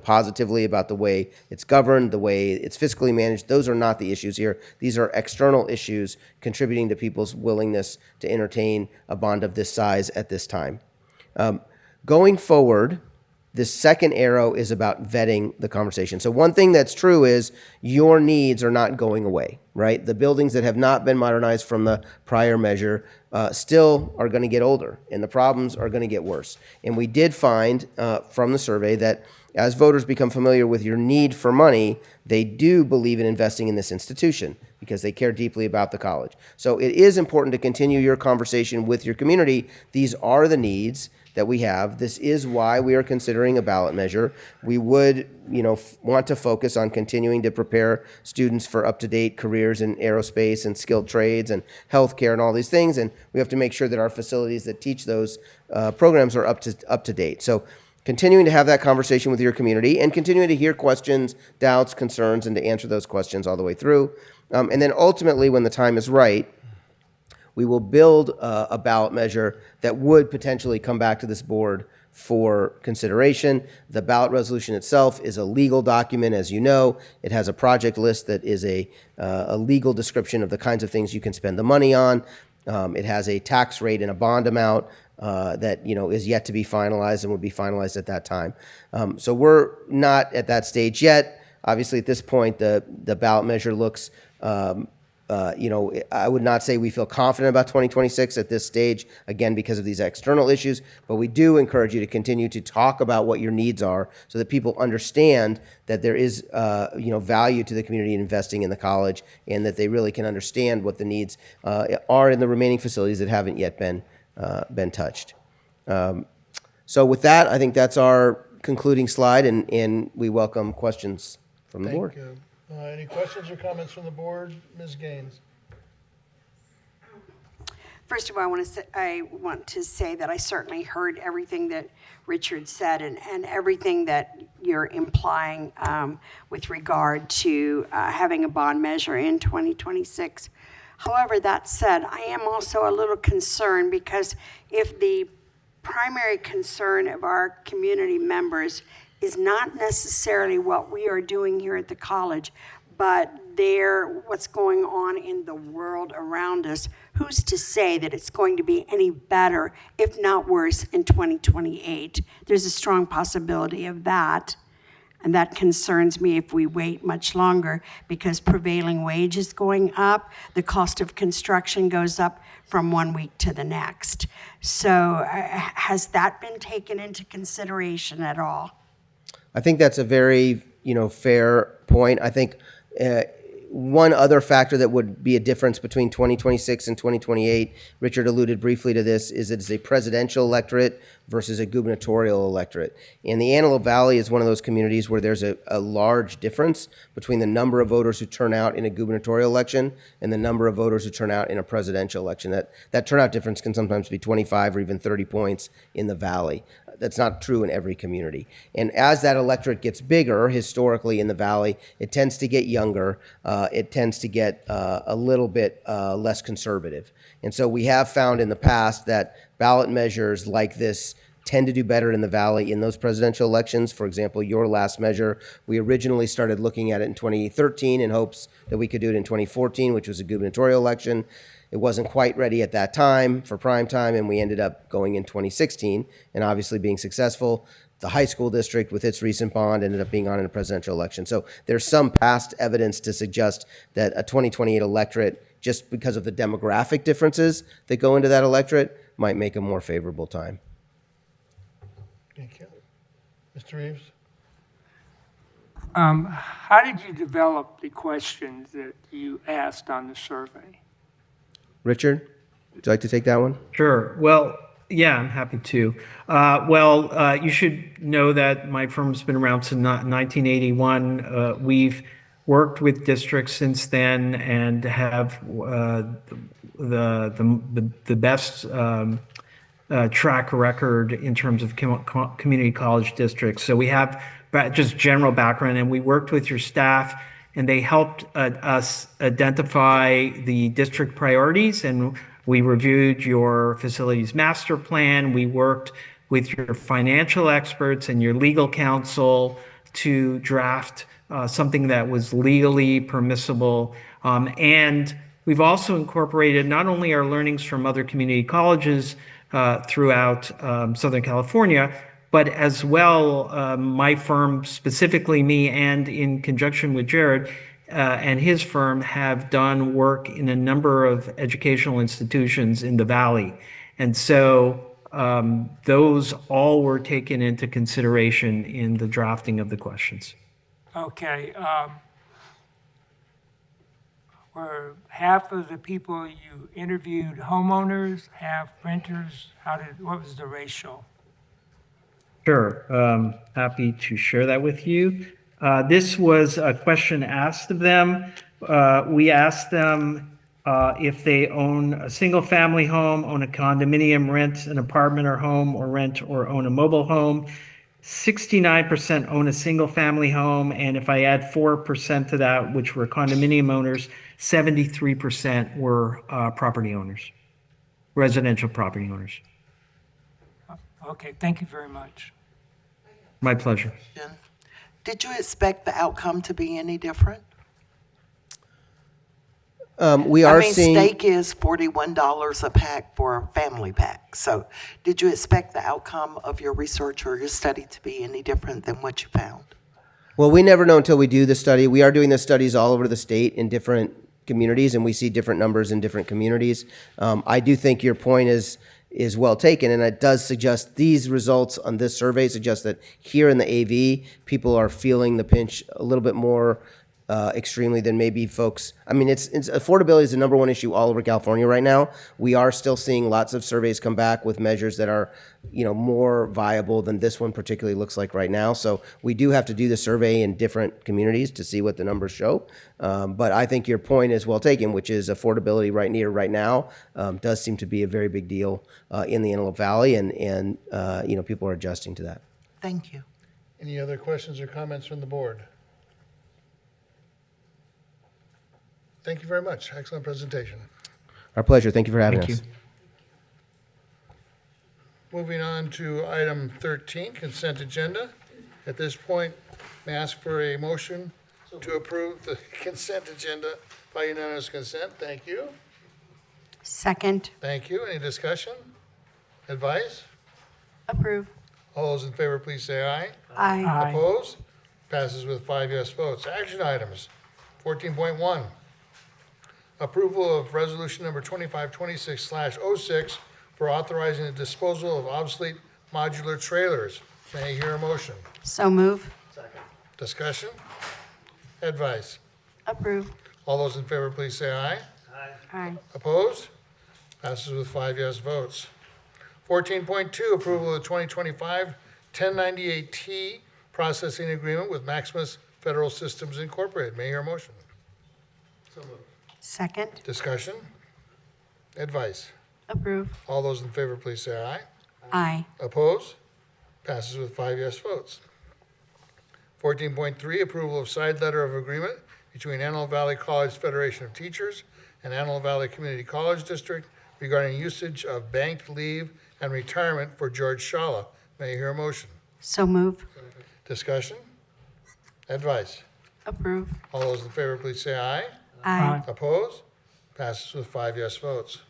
positively about the way it's governed, the way it's fiscally managed. Those are not the issues here. These are external issues contributing to people's willingness to entertain a bond of this size at this time. Going forward, this second arrow is about vetting the conversation. So one thing that's true is your needs are not going away, right? The buildings that have not been modernized from the prior measure still are going to get older, and the problems are going to get worse. And we did find from the survey that as voters become familiar with your need for money, they do believe in investing in this institution because they care deeply about the college. So it is important to continue your conversation with your community. These are the needs that we have. This is why we are considering a ballot measure. We would, want to focus on continuing to prepare students for up-to-date careers in aerospace and skilled trades and healthcare and all these things. And we have to make sure that our facilities that teach those programs are up to date. So continuing to have that conversation with your community and continuing to hear questions, doubts, concerns, and to answer those questions all the way through. And then ultimately, when the time is right, we will build a ballot measure that would potentially come back to this board for consideration. The ballot resolution itself is a legal document, as you know. It has a project list that is a legal description of the kinds of things you can spend the money on. It has a tax rate and a bond amount that is yet to be finalized and will be finalized at that time. So we're not at that stage yet. Obviously, at this point, the ballot measure looks. I would not say we feel confident about 2026 at this stage, again, because of these external issues, but we do encourage you to continue to talk about what your needs are so that people understand that there is, value to the community investing in the college and that they really can understand what the needs are in the remaining facilities that haven't yet been touched. So with that, I think that's our concluding slide, and we welcome questions from the board. Thank you. Any questions or comments from the board? Ms. Gaines? First of all, I want to say that I certainly heard everything that Richard said and everything that you're implying with regard to having a bond measure in 2026. However, that said, I am also a little concerned because if the primary concern of our community members is not necessarily what we are doing here at the college, but what's going on in the world around us, who's to say that it's going to be any better, if not worse, in 2028? There's a strong possibility of that. And that concerns me if we wait much longer, because prevailing wage is going up. The cost of construction goes up from one week to the next. So has that been taken into consideration at all? I think that's a very, fair point. I think one other factor that would be a difference between 2026 and 2028, Richard alluded briefly to this, is it's a presidential electorate versus a gubernatorial electorate. And the Antelope Valley is one of those communities where there's a large difference between the number of voters who turn out in a gubernatorial election and the number of voters who turn out in a presidential election. That turnout difference can sometimes be 25 or even 30 points in the valley. That's not true in every community. And as that electorate gets bigger, historically in the Valley, it tends to get younger. It tends to get a little bit less conservative. And so we have found in the past that ballot measures like this tend to do better in the Valley in those presidential elections. For example, your last measure, we originally started looking at it in 2013 in hopes that we could do it in 2014, which was a gubernatorial election. It wasn't quite ready at that time for prime time, and we ended up going in 2016 and obviously being successful. The high school district with its recent bond ended up being on in a presidential election. So there's some past evidence to suggest that a 2028 electorate, just because of the demographic differences that go into that electorate, might make a more favorable time. Thank you. Mr. Reeves? How did you develop the questions that you asked on the survey? Richard, would you like to take that one? Sure. Well, yeah, I'm happy to. You should know that my firm's been around since 1981. We've worked with districts since then and have the best track record in terms of community college districts. So we have just general background, and we worked with your staff, and they helped us identify the district priorities, and we reviewed your facilities master plan. We worked with your financial experts and your legal counsel to draft something that was legally permissible. And we've also incorporated not only our learnings from other community colleges throughout Southern California, but as well, my firm, specifically me, and in conjunction with Jared and his firm, have done work in a number of educational institutions in the Valley. And so those all were taken into consideration in the drafting of the questions. Okay. Were half of the people you interviewed homeowners, half renters? What was the ratio? Sure. Happy to share that with you. This was a question asked of them. We asked them if they own a single family home, own a condominium, rent an apartment or home, or rent or own a mobile home. 69% own a single family home. And if I add 4% to that, which were condominium owners, 73% were property owners, residential property owners. Okay, thank you very much. My pleasure. Did you expect the outcome to be any different? We are seeing steak is $41 a pack for a family pack. So did you expect the outcome of your research or your study to be any different than what you found? Well, we never know until we do the study. We are doing the studies all over the state in different communities, and we see different numbers in different communities. I do think your point is well taken, and it does suggest these results on this survey suggest that here in the AV, people are feeling the pinch a little bit more extremely than maybe folks. I mean, it's affordability is the number one issue all over California right now. We are still seeing lots of surveys come back with measures that are, more viable than this one particularly looks like right now. So we do have to do the survey in different communities to see what the numbers show. But I think your point is well taken, which is affordability right now does seem to be a very big deal in the Antelope Valley, and people are adjusting to that. Thank you. Any other questions or comments from the board? Thank you very much. Excellent presentation. Our pleasure. Thank you for having us. Thank you. Moving on to item 13, consent agenda. At this point, may I ask for a motion to approve the consent agenda by unanimous consent? Thank you. Second. Thank you. Any discussion? Advice? Approve. All those in favor, please say aye. Aye. Opposed? Passes with 5 yes votes. Action items. 14.1, approval of resolution number 2526/06 for authorizing the disposal of obsolete modular trailers. May I hear a motion? So move. Discussion? Advice? Approve. All those in favor, please say aye. Aye. Opposed? Passes with 5 yes votes. 14.2, approval of the 2025-1098T processing agreement with Maximus Federal Systems Incorporated. May I hear a motion? Second. Discussion? Advice? Approve. All those in favor, please say aye. Aye. Opposed? Passes with 5 yes votes. 14.3, approval of side letter of agreement between Antelope Valley College Federation of Teachers and Antelope Valley Community College District regarding usage of banked leave and retirement for George Shala. May I hear a motion? So move. Discussion? Advice? Approve. All those in favor, please say aye. Aye. Opposed? Passes with 5 yes votes.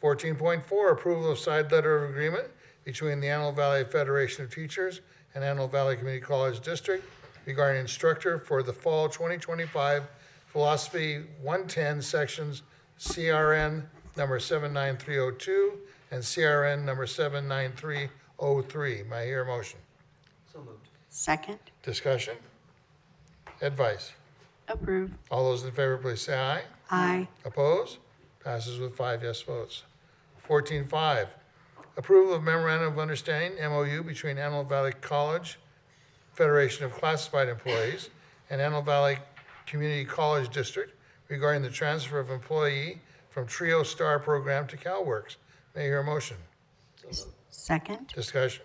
14.4, approval of side letter of agreement between the Antelope Valley Federation of Teachers and Antelope Valley Community College District regarding instructor for the fall 2025 Philosophy 110 sections CRN number 79302 and CRN number 79303. May I hear a motion? Second. Discussion? Advice? Approve. All those in favor, please say aye. Aye. Opposed? Passes with 5 yes votes. 14.5, approval of memorandum of understanding, MOU, between Antelope Valley College Federation of Classified Employees and Antelope Valley Community College District regarding the transfer of employee from Trio Star Program to CalWorks. May I hear a motion? Second. Discussion?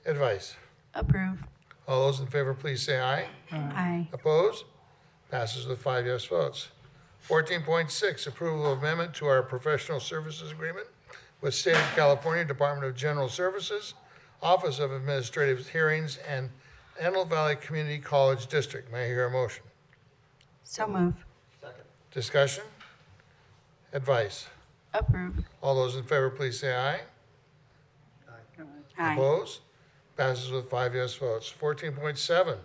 Advice? Approve. All those in favor, please say aye. Aye. Opposed? Passes with 5 yes votes. 14.6, approval of amendment to our professional services agreement with State of California Department of General Services, Office of Administrative Hearings, and Antelope Valley Community College District. May I hear a motion? So move. Discussion? Advice? Approve. All those in favor, please say aye. Aye. Opposed? Passes with 5 yes votes. 14.7,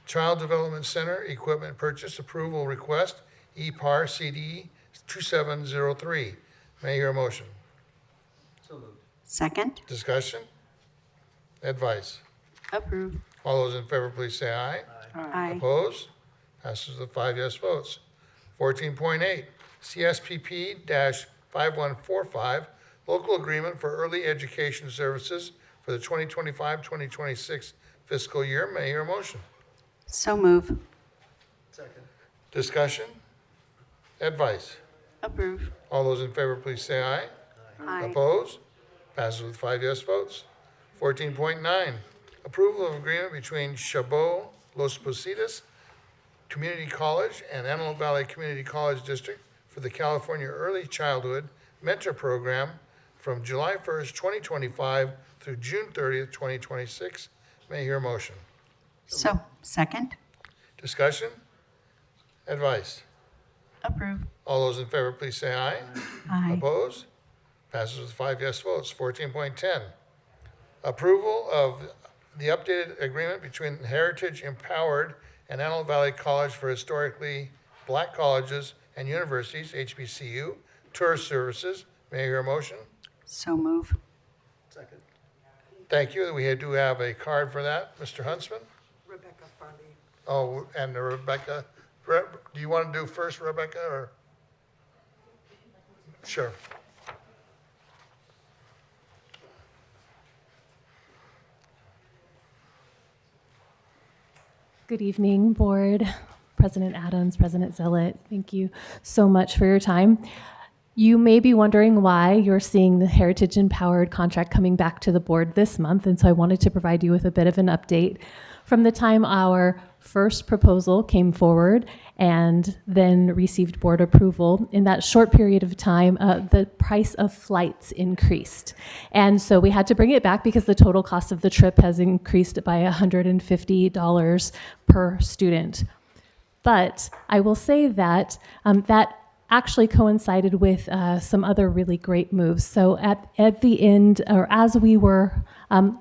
Child Development Center Equipment Purchase Approval Request, EPAR CD 2703. May I hear a motion? Second. Discussion? Advice? Approve. All those in favor, please say aye. Aye. Opposed? Passes with 5 yes votes. 14.8, CSPP-5145, Local Agreement for Early Education Services for the 2025-2026 fiscal year. May I hear a motion? So move. Discussion? Advice? Approve. All those in favor, please say aye. Aye. Opposed? Passes with 5 yes votes. 14.9, approval of agreement between Chabot Los Positos Community College and Antelope Valley Community College District for the California Early Childhood Mentor Program from July 1st, 2025 through June 30th, 2026. May I hear a motion? So, second. Discussion? Advice? Approve. All those in favor, please say aye. Aye. Opposed? Passes with 5 yes votes. 14.10, approval of the updated agreement between Heritage Empowered and Antelope Valley College for Historically Black Colleges and Universities, HBCU, Tourist Services. May I hear a motion? So move. Thank you. We do have a card for that. Mr. Huntsman? Rebecca Farley. Oh, and Rebecca. Do you want to do first, Rebecca, or? Sure. Good evening, Board, President Adams, President Zillett. Thank you so much for your time. You may be wondering why you're seeing the Heritage Empowered contract coming back to the board this month, and so I wanted to provide you with a bit of an update from the time our first proposal came forward and then received board approval. In that short period of time, the price of flights increased. And so we had to bring it back because the total cost of the trip has increased by $150 per student. But I will say that that actually coincided with some other really great moves. So at the end, or as we were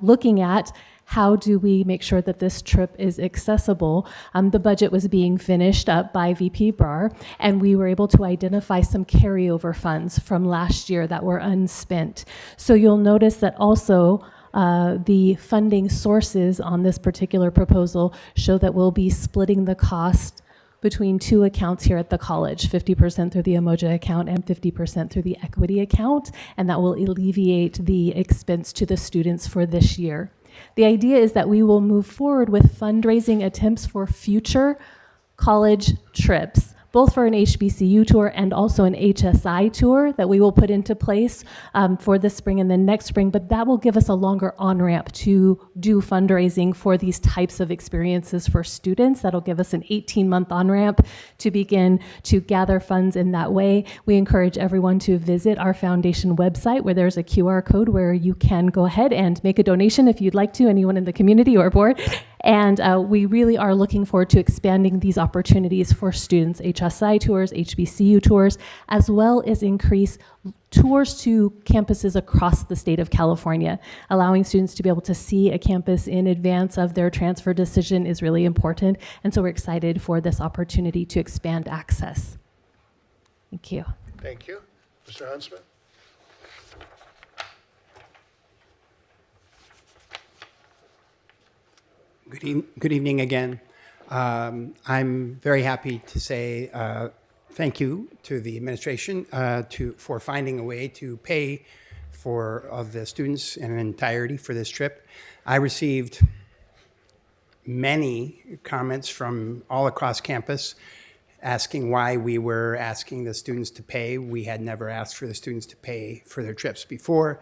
looking at how do we make sure that this trip is accessible? The budget was being finished up by VP Brar, and we were able to identify some carryover funds from last year that were unspent. So you'll notice that also the funding sources on this particular proposal show that we'll be splitting the cost between two accounts here at the college, 50% through the Umoja account and 50% through the equity account, and that will alleviate the expense to the students for this year. The idea is that we will move forward with fundraising attempts for future college trips, both for an HBCU tour and also an HSI tour that we will put into place for this spring and then next spring, but that will give us a longer on-ramp to do fundraising for these types of experiences for students. That'll give us an 18-month on-ramp to begin to gather funds in that way. We encourage everyone to visit our foundation website where there's a QR code where you can go ahead and make a donation if you'd like to, anyone in the community or board. And we really are looking forward to expanding these opportunities for students, HSI tours, HBCU tours, as well as increase tours to campuses across the state of California. Allowing students to be able to see a campus in advance of their transfer decision is really important. And so we're excited for this opportunity to expand access. Thank you. Thank you. Mr. Huntsman? Good evening again. I'm very happy to say thank you to the administration for finding a way to pay for the students in entirety for this trip. I received many comments from all across campus asking why we were asking the students to pay. We had never asked for the students to pay for their trips before.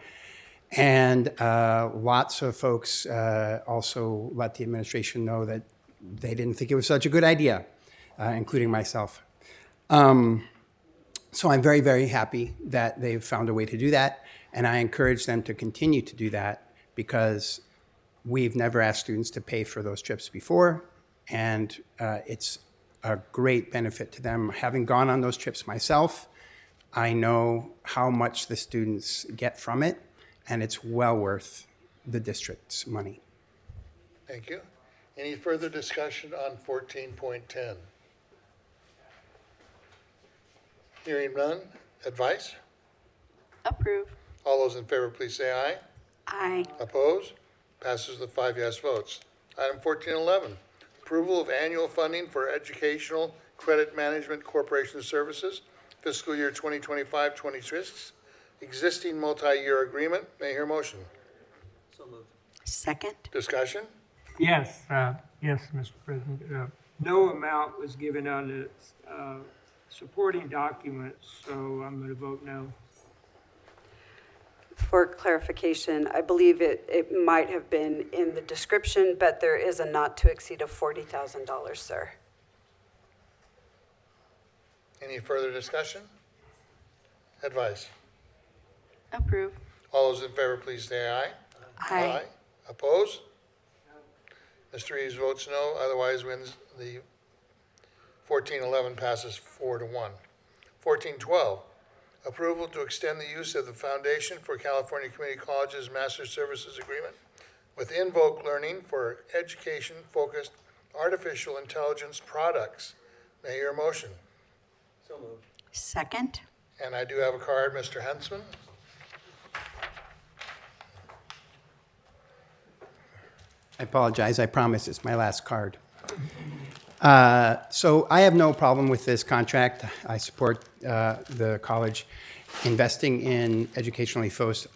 And lots of folks also let the administration know that they didn't think it was such a good idea, including myself. So I'm very, very happy that they've found a way to do that. And I encourage them to continue to do that because we've never asked students to pay for those trips before. And it's a great benefit to them. Having gone on those trips myself, I know how much the students get from it, and it's well worth the district's money. Thank you. Any further discussion on 14.10? Hearing none. Advice? Approve. All those in favor, please say aye. Aye. Opposed? Passes with 5 yes votes. Item 14.11, approval of annual funding for Educational Credit Management Corporation Services, fiscal year 2025-26, existing multi-year agreement. May I hear a motion? So moved. Second. Discussion? Yes, yes, Mr. President. No amount was given on the supporting documents, so I'm going to vote no. For clarification, I believe it might have been in the description, but there is a not to exceed of $40,000, sir. Any further discussion? Advice? Approve. All those in favor, please say aye. Aye. Opposed? Mr. Eves votes no, otherwise wins the 14.11 passes 4-1. 14.12, approval to extend the use of the Foundation for California Community Colleges Master Services Agreement with Invoke Learning for education-focused artificial intelligence products. May I hear a motion? So moved. Second. And I do have a card, Mr. Huntsman. I apologize. I promise it's my last card. So I have no problem with this contract. I support the college investing in educationally focused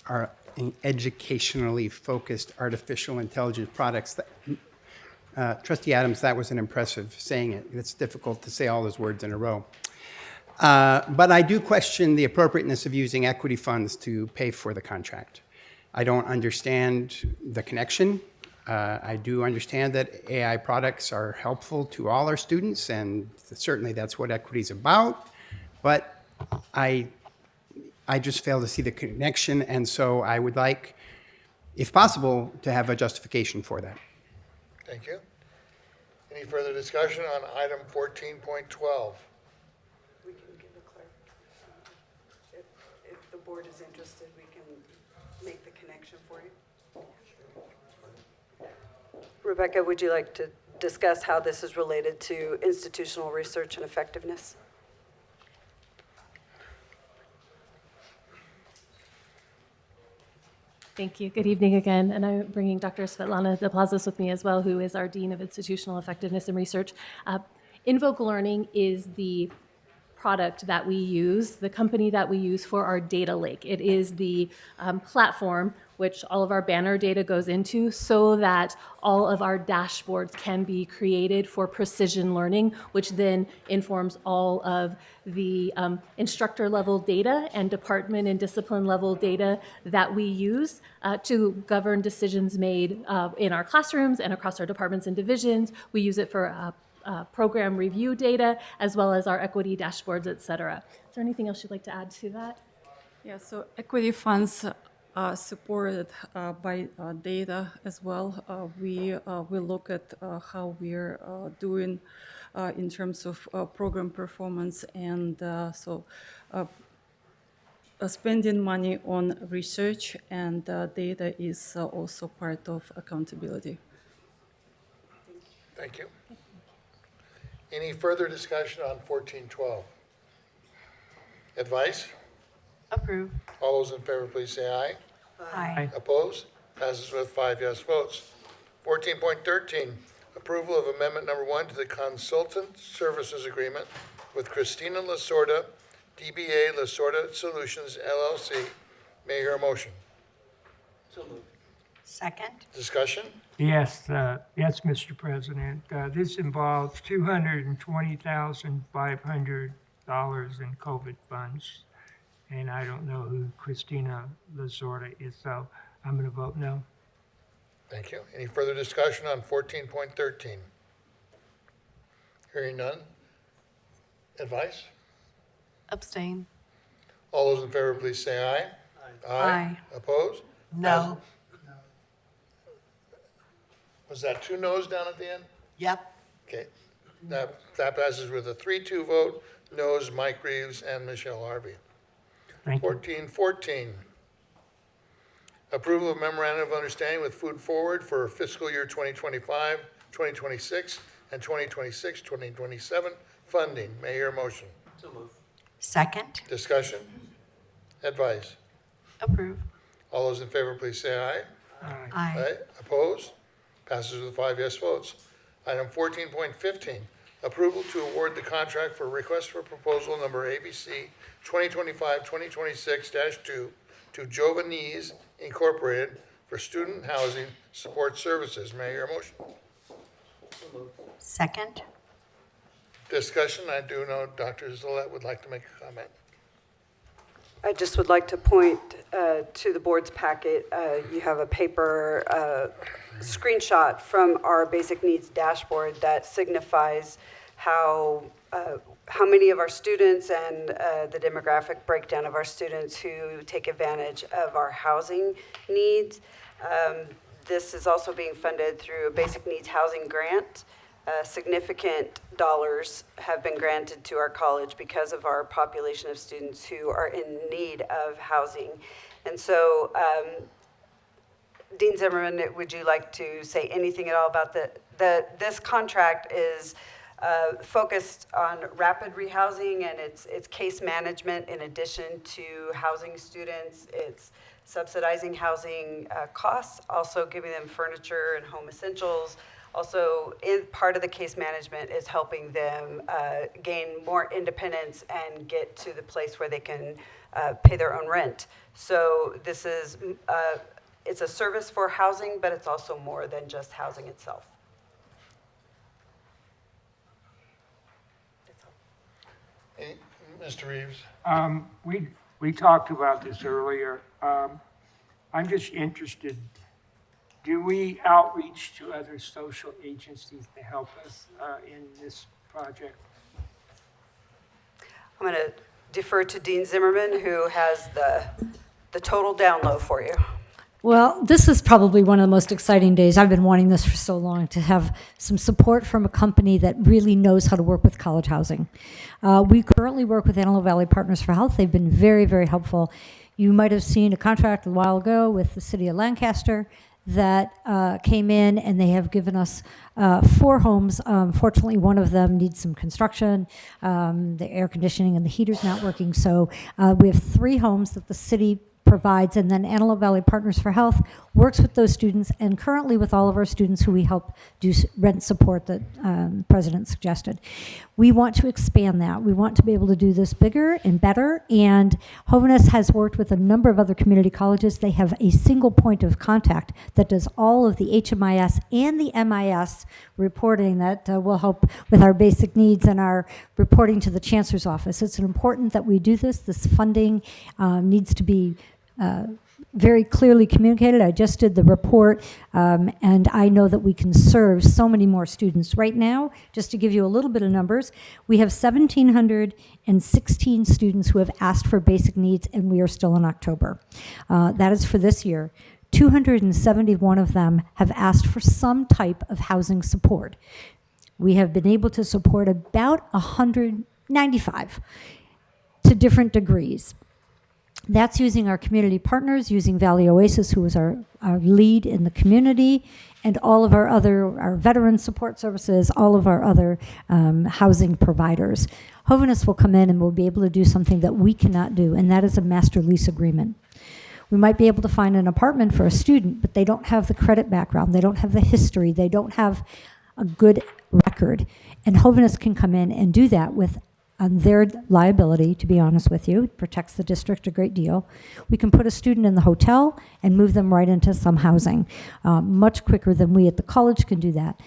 artificial intelligence products. Trustee Adams, that was an impressive saying it. It's difficult to say all those words in a row. But I do question the appropriateness of using equity funds to pay for the contract. I don't understand the connection. I do understand that AI products are helpful to all our students, and certainly that's what equity is about. But I just fail to see the connection, and so I would like, if possible, to have a justification for that. Thank you. Any further discussion on item 14.12? We can give a clarification. If the board is interested, we can make the connection for you. Rebecca, would you like to discuss how this is related to institutional research and effectiveness? Thank you. Good evening again. And I'm bringing Dr. Svetlana DePlazis with me as well, who is our Dean of Institutional Effectiveness and Research. Invoke Learning is the product that we use, the company that we use for our data lake. It is the platform which all of our banner data goes into so that all of our dashboards can be created for precision learning, which then informs all of the instructor level data and department and discipline level data that we use to govern decisions made in our classrooms and across our departments and divisions. We use it for program review data, as well as our equity dashboards, et cetera. Is there anything else you'd like to add to that? Yeah, so equity funds are supported by data as well. We look at how we're doing in terms of program performance, and spending money on research and data is also part of accountability. Thank you. Any further discussion on 1412? Advice? Approve. All those in favor, please say aye. Aye. Opposed? Passes with 5 yes votes. 14.13, approval of amendment number 1 to the consultant services agreement with Christina Lasorda, DBA Lasorda Solutions, LLC. May I hear a motion? So moved. Second. Discussion? Yes, yes, Mr. President. This involves $220,500 in COVID funds. And I don't know who Christina Lasorda is, so I'm going to vote no. Thank you. Any further discussion on 14.13? Hearing none. Advice? Abstain. All those in favor, please say aye. Aye. Opposed? No. Was that 2 noes down at the end? Yep. Okay. That passes with a 3-2 vote. Noes, Mike Reeves and Michelle Harvey. Thank you. 14.14, approval of memorandum of understanding with Food Forward for fiscal year 2025, 2026, and 2026-2027 funding. May I hear a motion? So moved. Second. Discussion? Advice? Approve. All those in favor, please say aye. Aye. Opposed? Passes with 5 yes votes. Item 14.15, approval to award the contract for request for proposal number ABC 2025-2026-2 to Jovanese Incorporated for student housing support services. May I hear a motion? Second. Discussion? I do know Dr. Zillett would like to make a comment. I just would like to point to the board's packet. You have a paper screenshot from our basic needs dashboard that signifies how many of our students and the demographic breakdown of our students who take advantage of our housing needs. This is also being funded through a basic needs housing grant. Significant dollars have been granted to our college because of our population of students who are in need of housing. And so, Dean Zimmerman, would you like to say anything at all about this contract is focused on rapid rehousing, and it's case management in addition to housing students. It's subsidizing housing costs, also giving them furniture and home essentials. Also, part of the case management is helping them gain more independence and get to the place where they can pay their own rent. So this is, it's a service for housing, but it's also more than just housing itself. Mr. Reeves? We talked about this earlier. I'm just interested, do we outreach to other social agencies to help us in this project? I'm going to defer to Dean Zimmerman, who has the total down low for you. Well, this is probably one of the most exciting days. I've been wanting this for so long, to have some support from a company that really knows how to work with college housing. We currently work with Antelope Valley Partners for Health. They've been very, very helpful. You might have seen a contract a while ago with the city of Lancaster. that came in, and they have given us 4 homes. Fortunately, one of them needs some construction. The air conditioning and the heater's not working. So we have 3 homes that the city provides, and then Antelope Valley Partners for Health works with those students, and currently with all of our students who we help do rent support that President suggested. We want to expand that. We want to be able to do this bigger and better, and Hovness has worked with a number of other community colleges. They have a single point of contact that does all of the HMIS and the MIS reporting that will help with our basic needs and our reporting to the Chancellor's office. It's important that we do this. This funding needs to be very clearly communicated. I just did the report, and I know that we can serve so many more students. Right now, just to give you a little bit of numbers, we have 1,716 students who have asked for basic needs, and we are still in October. That is for this year. 271 of them have asked for some type of housing support. We have been able to support about 195 to different degrees. That's using our community partners, using Valley Oasis, who is our lead in the community, and all of our veteran support services, all of our other housing providers. Hovness will come in and will be able to do something that we cannot do, and that is a master lease agreement. We might be able to find an apartment for a student, but they don't have the credit background, they don't have the history, they don't have a good record. And Hovness can come in and do that with on their liability, to be honest with you. It protects the district a great deal. We can put a student in the hotel and move them right into some housing much quicker than we at the college can do that.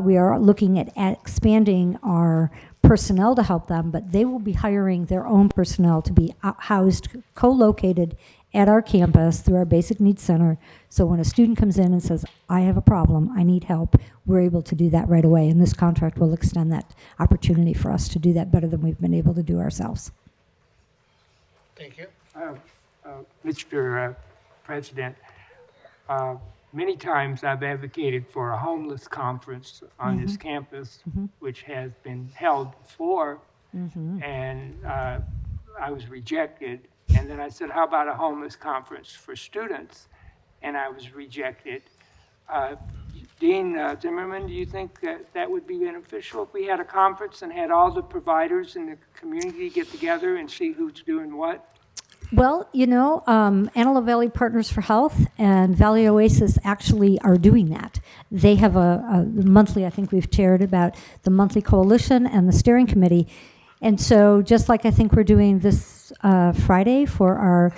We are looking at expanding our personnel to help them, but they will be hiring their own personnel to be housed, co-located at our campus through our Basic Needs Center. So when a student comes in and says, I have a problem, I need help, we're able to do that right away. And this contract will extend that opportunity for us to do that better than we've been able to do ourselves. Thank you. Mr. President, many times I've advocated for a homeless conference on this campus, which has been held before, and I was rejected. And then I said, how about a homeless conference for students? And I was rejected. Dean Zimmerman, do you think that would be beneficial if we had a conference and had all the providers in the community get together and see who's doing what? Well, you know, Antelope Valley Partners for Health and Valley Oasis actually are doing that. They have a monthly, I think we've chaired about the monthly coalition and the steering committee. And so just like I think we're doing this Friday for our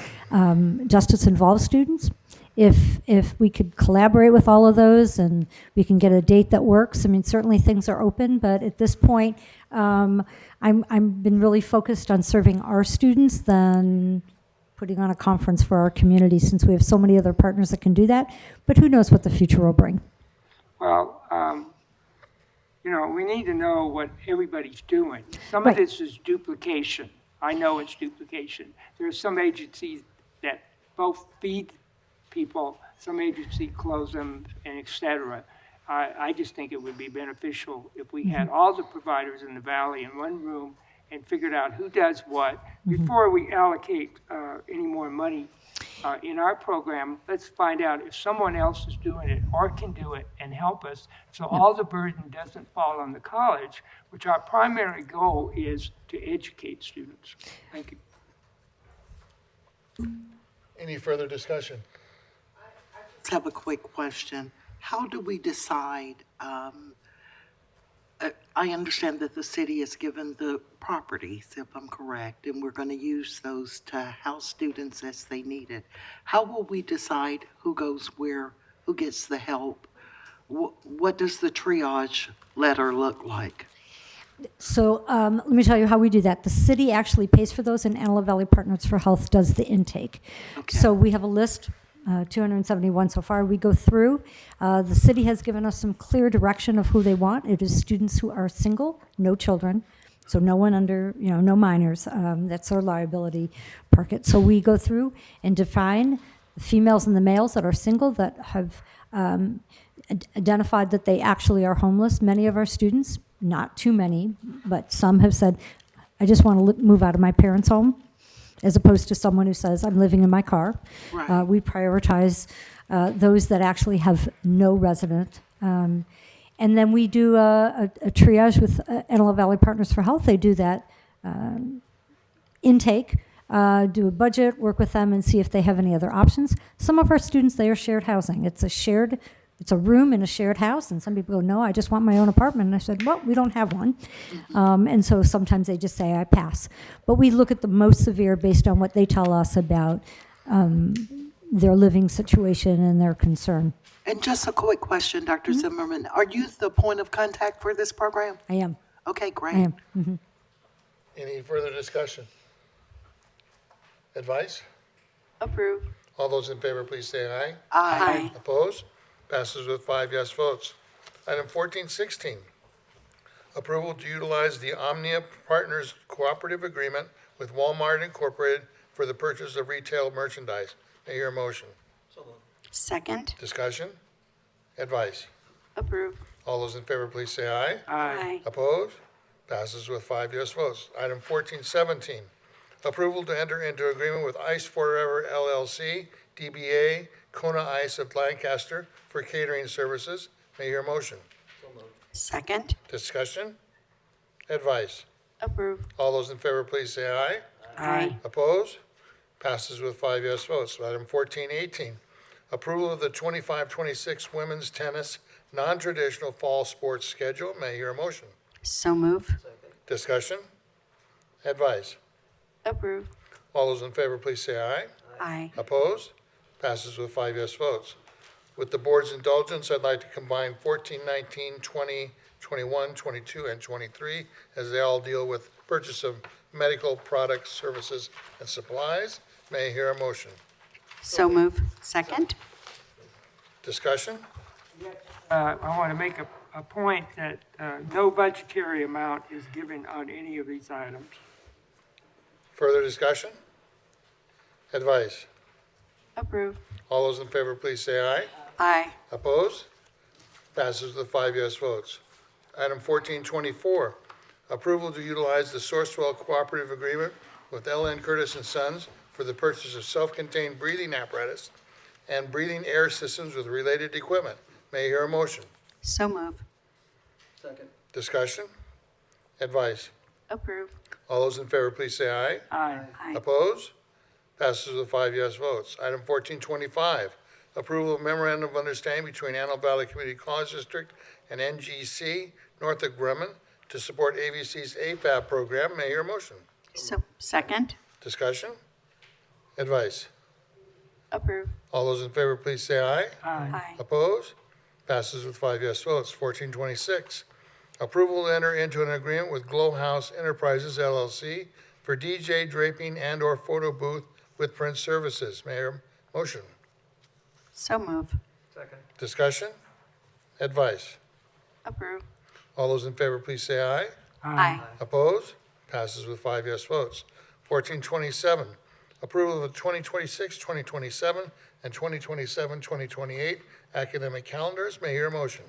Justice Involved students, if we could collaborate with all of those and we can get a date that works, I mean, certainly things are open, but at this point, I've been really focused on serving our students than putting on a conference for our community, since we have so many other partners that can do that, but who knows what the future will bring. Well, you know, we need to know what everybody's doing. Some of this is duplication. I know it's duplication. There are some agencies that both feed people, some agencies close them, and et cetera. I just think it would be beneficial if we had all the providers in the valley in one room and figured out who does what. Before we allocate any more money in our program, let's find out if someone else is doing it or can do it and help us, so all the burden doesn't fall on the college, which our primary goal is to educate students. Thank you. Any further discussion? I just have a quick question. How do we decide? I understand that the city has given the properties, if I'm correct, and we're going to use those to house students as they need it. How will we decide who goes where, who gets the help? What does the triage letter look like? So let me tell you how we do that. The city actually pays for those, and Antelope Valley Partners for Health does the intake. Okay. So we have a list, 271 so far. We go through. The city has given us some clear direction of who they want. It is students who are single, no children, so no one under, no minors. That's our liability bucket. So we go through and define the females and the males that are single, that have identified that they actually are homeless. Many of our students, not too many, but some have said, I just want to move out of my parents' home. as opposed to someone who says, I'm living in my car. Right. We prioritize those that actually have no resident. And then we do a triage with Antelope Valley Partners for Health. They do that intake, do a budget, work with them and see if they have any other options. Some of our students, they are shared housing. It's a room in a shared house, and some people go, no, I just want my own apartment. And I said, well, we don't have one. And so sometimes they just say, I pass. But we look at the most severe based on what they tell us about their living situation and their concern. And just a quick question, Dr. Zimmerman. Are you the point of contact for this program? I am. Okay, great. I am. Mm-hmm. Any further discussion? Advice? Approve. All those in favor, please say aye. Aye. Opposed? Passes with 5 yes votes. Item 1416, approval to utilize the Omnia Partners Cooperative Agreement with Walmart Incorporated for the purchase of retail merchandise. May I hear a motion? Second. Discussion? Advice? Approve. All those in favor, please say aye. Aye. Opposed? Passes with 5 yes votes. Item 1417, approval to enter into agreement with Ice Forever LLC, DBA Kona Ice of Lancaster for catering services. May I hear a motion? Second. Discussion? Advice? Approve. All those in favor, please say aye. Aye. Opposed? Passes with 5 yes votes. Item 1418, approval of the 25-26 women's tennis non-traditional fall sports schedule. May I hear a motion? So move. Discussion? Advice? Approve. All those in favor, please say aye. Aye. Opposed? Passes with 5 yes votes. With the board's indulgence, I'd like to combine 14, 19, 20, 21, 22, and 23, as they all deal with purchase of medical products, services, and supplies. May I hear a motion? So move. Second. Discussion? I want to make a point that no budgetary amount is given on any of these items. Further discussion? Advice? Approve. All those in favor, please say aye. Aye. Opposed? Passes with 5 yes votes. Item 1424, approval to utilize the Sourcewell Cooperative Agreement with L.N. Curtis and Sons for the purchase of self-contained breathing apparatus and breathing air systems with related equipment. May I hear a motion? So move. Discussion? Advice? Approve. All those in favor, please say aye. Aye. Aye. Opposed? Passes with 5 yes votes. Item 1425, approval of memorandum of understanding between Antelope Valley Community College District and NGC Northrop Grumman to support AVC's AFAB program. May I hear a motion? So second. Discussion? Advice? Approve. All those in favor, please say aye. Aye. Opposed? Passes with 5 yes votes. 1426, approval to enter into an agreement with Glow House Enterprises LLC for DJ draping and/or photo booth with print services. May I hear a motion? So move. Discussion? Advice? Approve. All those in favor, please say aye. Aye. Opposed? Passes with 5 yes votes. 1427, approval of the 2026, 2027, and 2027, 2028 academic calendars. May I hear a motion?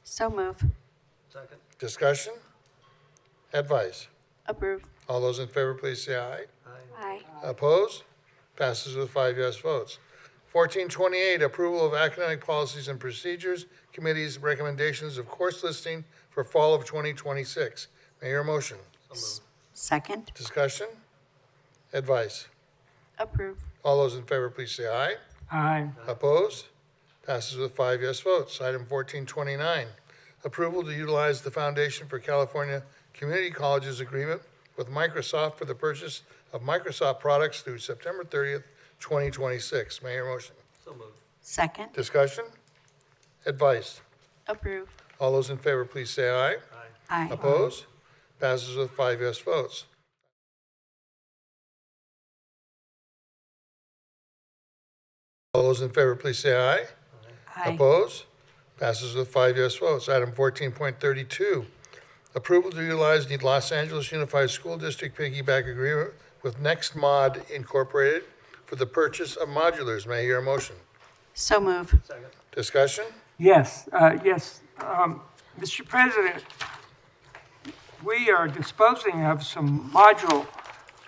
So move. Discussion? Advice? Approve. All those in favor, please say aye. Aye. Opposed? Passes with 5 yes votes. 1428, approval of academic policies and procedures committee's recommendations of course listing for fall of 2026. May I hear a motion? Second. Discussion? Advice? Approve. All those in favor, please say aye. Aye. Opposed? Passes with 5 yes votes. Item 1429, approval to utilize the Foundation for California Community Colleges agreement with Microsoft for the purchase of Microsoft products through September 30th, 2026. May I hear a motion? Second. Discussion? Advice? Approve. All those in favor, please say aye. Aye. Opposed? Passes with 5 yes votes. All those in favor, please say aye. Aye. Opposed? Passes with 5 yes votes. Item 14.32, approval to utilize the Los Angeles Unified School District piggyback agreement with NextMod Incorporated for the purchase of modulars. May I hear a motion? So move. Discussion? Yes, Mr. President, we are disposing of some module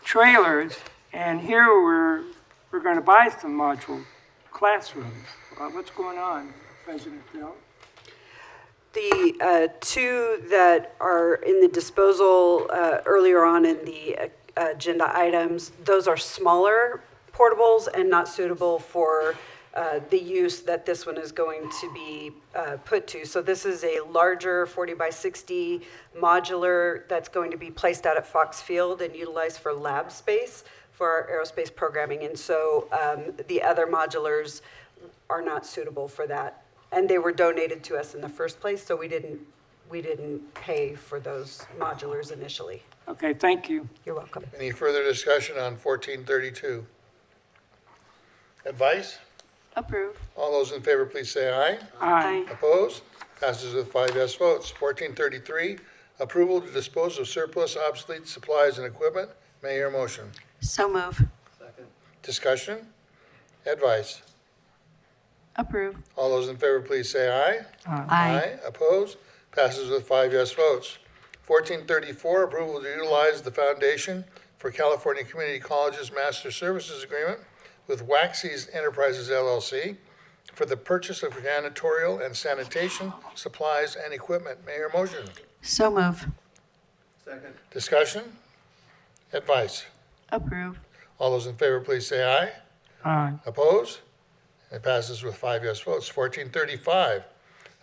trailers And here we're going to buy some module classrooms. What's going on, President Bill? The two that are in the disposal earlier on in the agenda items, those are smaller portables and not suitable for the use that this one is going to be put to. So this is a larger 40 by 60 modular that's going to be placed out at Fox Field and utilized for lab space for our aerospace programming. And so the other modulars are not suitable for that. And they were donated to us in the first place, so we didn't pay for those modulars initially. Okay, thank you. You're welcome. Any further discussion on 1432? Advice? Approve. All those in favor, please say aye. Aye. Opposed? Passes with 5 yes votes. 1433, approval to dispose of surplus obsolete supplies and equipment. May I hear a motion? So move. Discussion? Advice? Approve. All those in favor, please say aye. Aye. Opposed? Passes with 5 yes votes. 1434, approval to utilize the Foundation for California Community Colleges Master Services Agreement with Waxy's Enterprises LLC for the purchase of janitorial and sanitation supplies and equipment. May I hear a motion? So move. Discussion? Advice? Approve. All those in favor, please say aye. Aye. Opposed? It passes with 5 yes votes. 1435,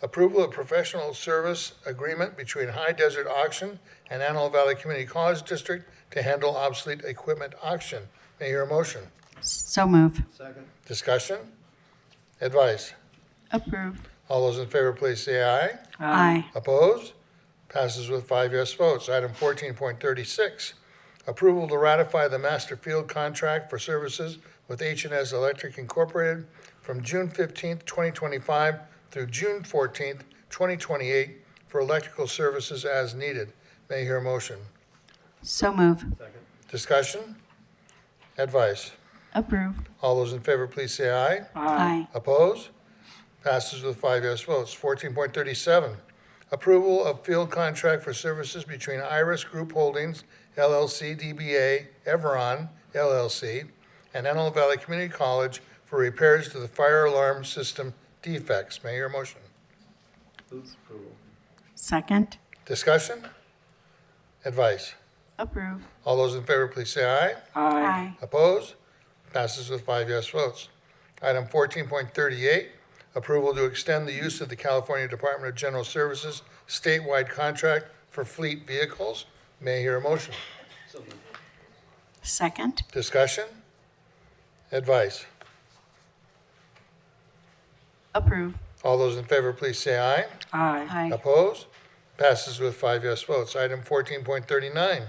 approval of professional service agreement between High Desert Auction and Antelope Valley Community College District to handle obsolete equipment auction. May I hear a motion? So move. Discussion? Advice? Approve. All those in favor, please say aye. Aye. Opposed? Passes with 5 yes votes. Item 14.36, approval to ratify the master field contract for services with H&S Electric Incorporated from June 15th, 2025 through June 14th, 2028 for electrical services as needed. May I hear a motion? So move. Discussion? Advice? Approve. All those in favor, please say aye. Aye. Opposed? Passes with 5 yes votes. 14.37, approval of field contract for services between Iris Group Holdings, LLC, DBA, Everon, LLC, and Antelope Valley Community College for repairs to the fire alarm system defects. May I hear a motion? Second. Discussion? Advice? Approve. All those in favor, please say aye. Aye. Opposed? Passes with 5 yes votes. Item 14.38, approval to extend the use of the California Department of General Services statewide contract for fleet vehicles. May I hear a motion? Second. Discussion? Advice? Approve. All those in favor, please say aye. Aye. Aye. Opposed? Passes with 5 yes votes. Item 14.39,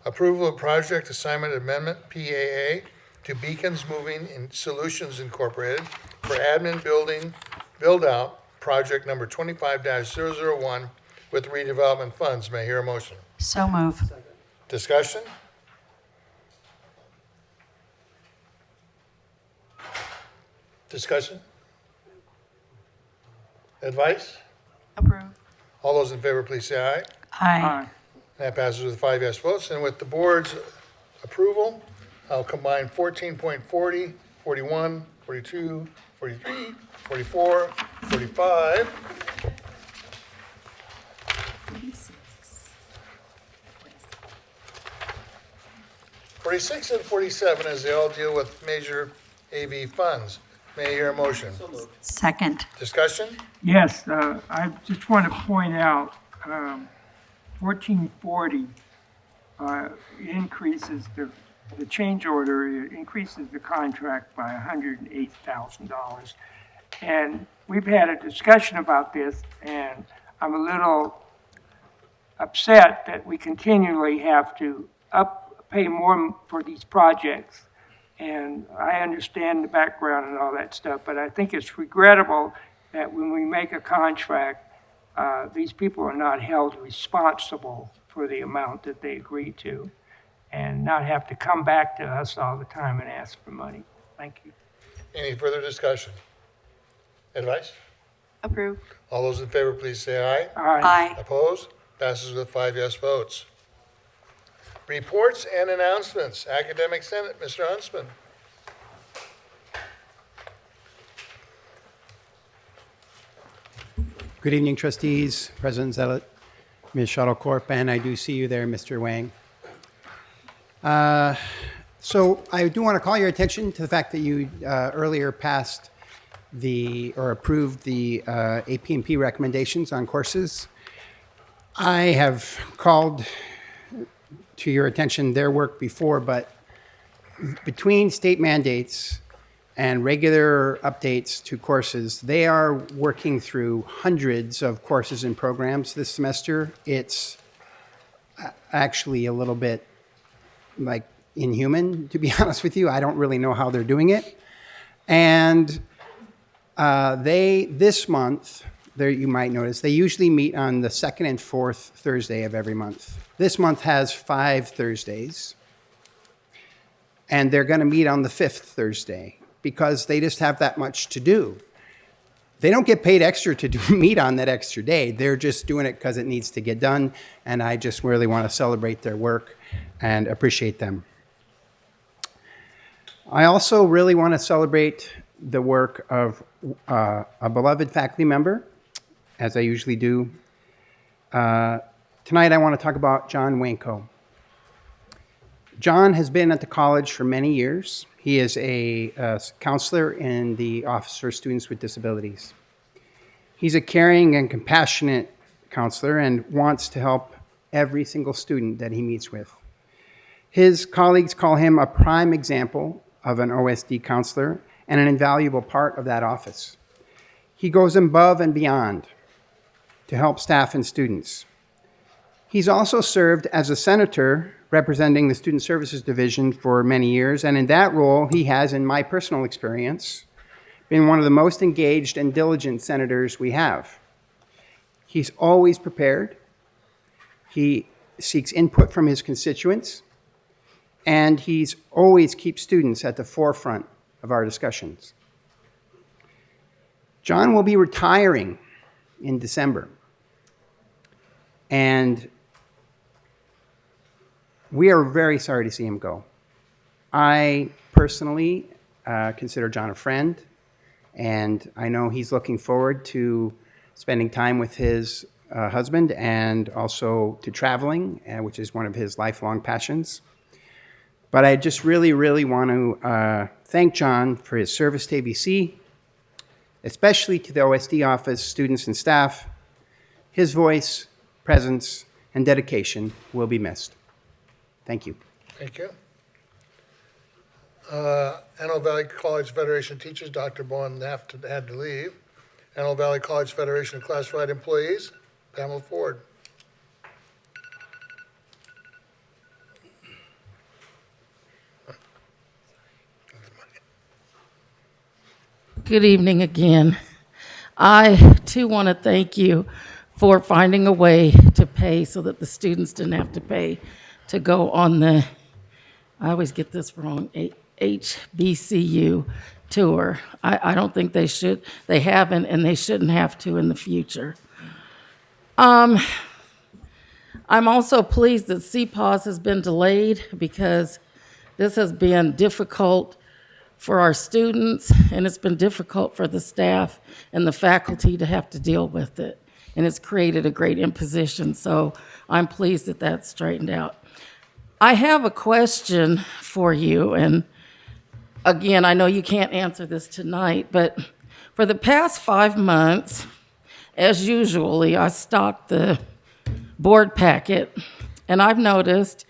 approval of project assignment amendment, PAA, to Beacons Moving Solutions Incorporated for admin building build-out project number 25-001 with redevelopment funds. May I hear a motion? So move. Discussion? Discussion? Advice? Approve. All those in favor, please say aye. Aye. That passes with 5 yes votes. And with the board's approval, I'll combine 14.40, 41, 42, 43, 44, 45. 46 and 47, as they all deal with major AV funds. May I hear a motion? Second. Discussion? Yes, I just want to point out, 1440 increases the change order, increases the contract by $108,000. And we've had a discussion about this, and I'm a little upset that we continually have to pay more for these projects. And I understand the background and all that stuff, but I think it's regrettable that when we make a contract, these people are not held responsible for the amount that they agree to, and not have to come back to us all the time and ask for money. Thank you. Any further discussion? Advice? Approve. All those in favor, please say aye. Aye. Aye. Opposed? Passes with 5 yes votes. Reports and announcements. Academic Senate, Mr. Huntsman. Good evening, trustees, President Zealot, Ms. Shuttlecorp, and I do see you there, Mr. Wang. So I do want to call your attention to the fact that you earlier passed or approved the AP&P recommendations on courses. I have called to your attention their work before, but between state mandates and regular updates to courses, they are working through hundreds of courses and programs this semester. It's actually a little bit like inhuman, to be honest with you. I don't really know how they're doing it. And this month, you might notice, they usually meet on the second and fourth Thursday of every month. This month has 5 Thursdays, and they're going to meet on the 5th Thursday because they just have that much to do. They don't get paid extra to meet on that extra day. They're just doing it because it needs to get done, and I just really want to celebrate their work and appreciate them. I also really want to celebrate the work of a beloved faculty member, as I usually do. Tonight I want to talk about John Wanko. John has been at the college for many years. He is a counselor in the Office for Students with Disabilities. He's a caring and compassionate counselor and wants to help every single student that he meets with. His colleagues call him a prime example of an OSD counselor and an invaluable part of that office. He goes above and beyond to help staff and students. He's also served as a senator representing the Student Services Division for many years, and in that role, he has, in my personal experience, been one of the most engaged and diligent senators we have. He's always prepared. He seeks input from his constituents, and he's always keeps students at the forefront of our discussions. John will be retiring in December, and we are very sorry to see him go. I personally consider John a friend, and I know he's looking forward to spending time with his husband and also to traveling, which is one of his lifelong passions. But I just really, really want to thank John for his service to ABC, especially to the OSD office, students and staff. His voice, presence, and dedication will be missed. Thank you. Thank you. Antelope Valley College Federation of Teachers, Dr. Bowen had to leave. Antelope Valley College Federation of Classified Employees, Pamela Ford. Good evening again. I, too, want to thank you for finding a way to pay so that the students didn't have to pay to go on the, I always get this wrong, HBCU tour. I don't think they haven't, and they shouldn't have to in the future. I'm also pleased that CPAWS has been delayed because this has been difficult for our students, and it's been difficult for the staff and the faculty to have to deal with it. And it's created a great imposition, so I'm pleased that that's straightened out. I have a question for you, and again, I know you can't answer this tonight, but for the past 5 months, as usually, I stocked the board packet, and I've noticed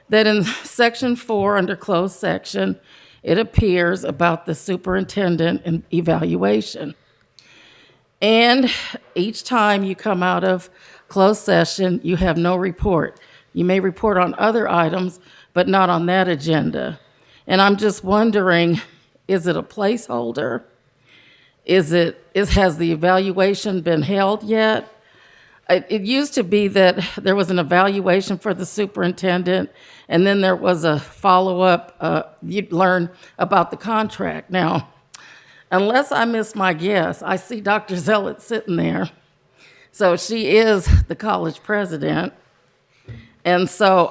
that in section 4 under closed section, it appears about the superintendent and evaluation. And each time you come out of closed session, you have no report. You may report on other items, but not on that agenda. And I'm just wondering, is it a placeholder? Has the evaluation been held yet? It used to be that there was an evaluation for the superintendent, and then there was a follow-up, you'd learn about the contract. Now, unless I miss my guess, I see Dr. Zealot sitting there. So she is the college president. And so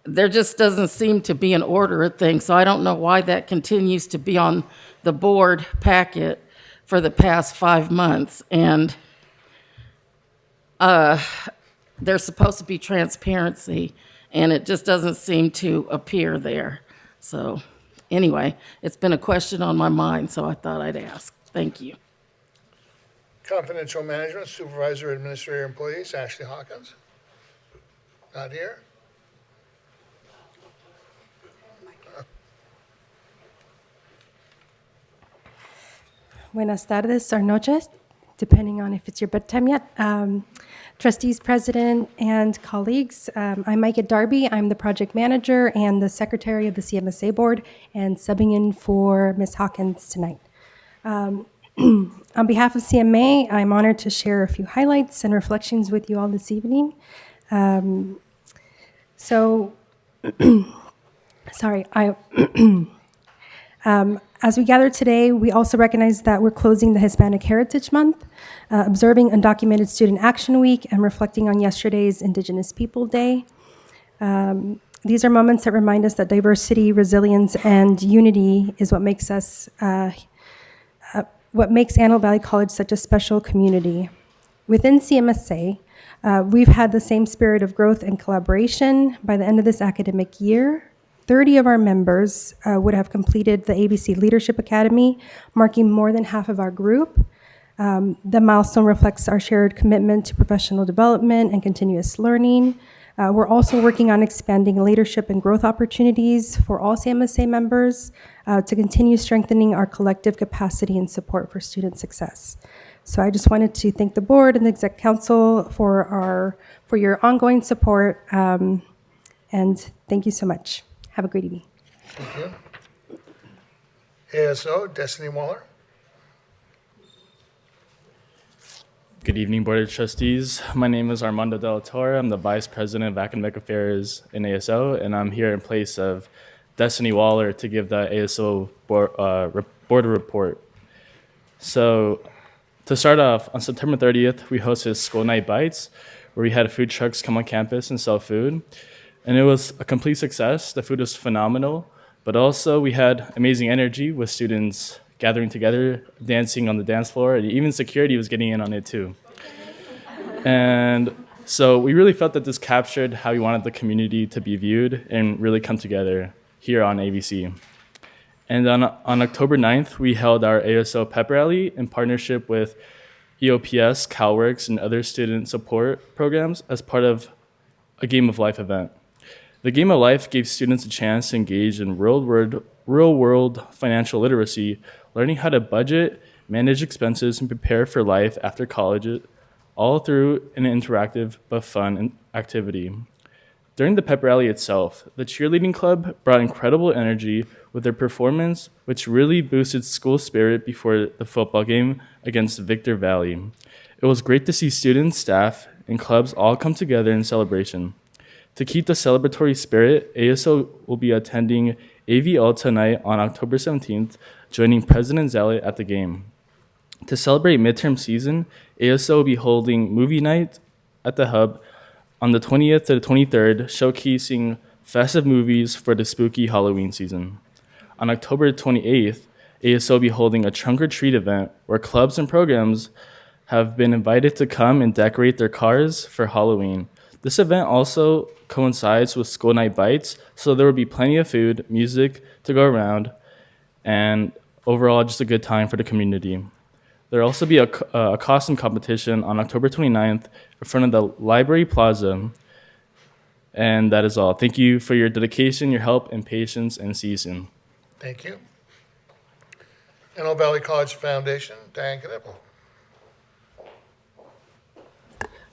there just doesn't seem to be an order of things. So I don't know why that continues to be on the board packet for the past 5 months. And there's supposed to be transparency, and it just doesn't seem to appear there. So anyway, it's been a question on my mind, so I thought I'd ask. Thank you. Confidential Management, Supervisor, Administrator, Employees, Ashley Hawkins. Not here. Buenas tardes or noches, depending on if it's your bedtime yet. Trustees, President, and colleagues, I'm Micah Darby. I'm the Project Manager and the Secretary of the CMSA Board, and subbing in for Ms. Hawkins tonight. On behalf of CMA, I'm honored to share a few highlights and reflections with you all this evening. As we gather today, we also recognize that we're closing the Hispanic Heritage Month, observing Undocumented Student Action Week, and reflecting on yesterday's Indigenous People Day. These are moments that remind us that diversity, resilience, and unity is what makes Antelope Valley College such a special community. Within CMSA, we've had the same spirit of growth and collaboration. By the end of this academic year, 30 of our members would have completed the ABC Leadership Academy, marking more than half of our group. The milestone reflects our shared commitment to professional development and continuous learning. We're also working on expanding leadership and growth opportunities for all CMSA members to continue strengthening our collective capacity and support for student success. So I just wanted to thank the board and the Exec Council for your ongoing support, and thank you so much. Have a great evening. Thank you. ASO, Destiny Waller. Good evening, Board of Trustees. My name is Armando De La Torre. I'm the Vice President of Academic Affairs in ASO, and I'm here in place of Destiny Waller to give the ASO board report. So to start off, on September 30th, we hosted School Night Bites, where we had food trucks come on campus and sell food. And it was a complete success. The food was phenomenal, but also we had amazing energy with students gathering together, dancing on the dance floor, and even security was getting in on it too. And so we really felt that this captured how we wanted the community to be viewed and really come together here on ABC. And on October 9th, we held our ASO pep rally in partnership with EOPS, CalWorks, and other student support programs as part of a Game of Life event. The Game of Life gave students a chance to engage in real-world financial literacy, learning how to budget, manage expenses, and prepare for life after college, all through an interactive but fun activity. During the pep rally itself, the cheerleading club brought incredible energy with their performance, which really boosted school spirit before the football game against Victor Valley. It was great to see students, staff, and clubs all come together in celebration. To keep the celebratory spirit, ASO will be attending AV Alta Night on October 17th, joining President Zealot at the game. To celebrate midterm season, ASO will be holding movie night at the Hub on the 20th to the 23rd, showcasing festive movies for the spooky Halloween season. On October 28th, ASO will be holding a trunk or treat event where clubs and programs have been invited to come and decorate their cars for Halloween. This event also coincides with School Night Bites, so there will be plenty of food, music to go around, and overall just a good time for the community. There will also be a costume competition on October 29th in front of the Library Plaza, and that is all. Thank you for your dedication, your help, and patience, and see you soon. Thank you. Antelope Valley College Foundation, Diane Knipple.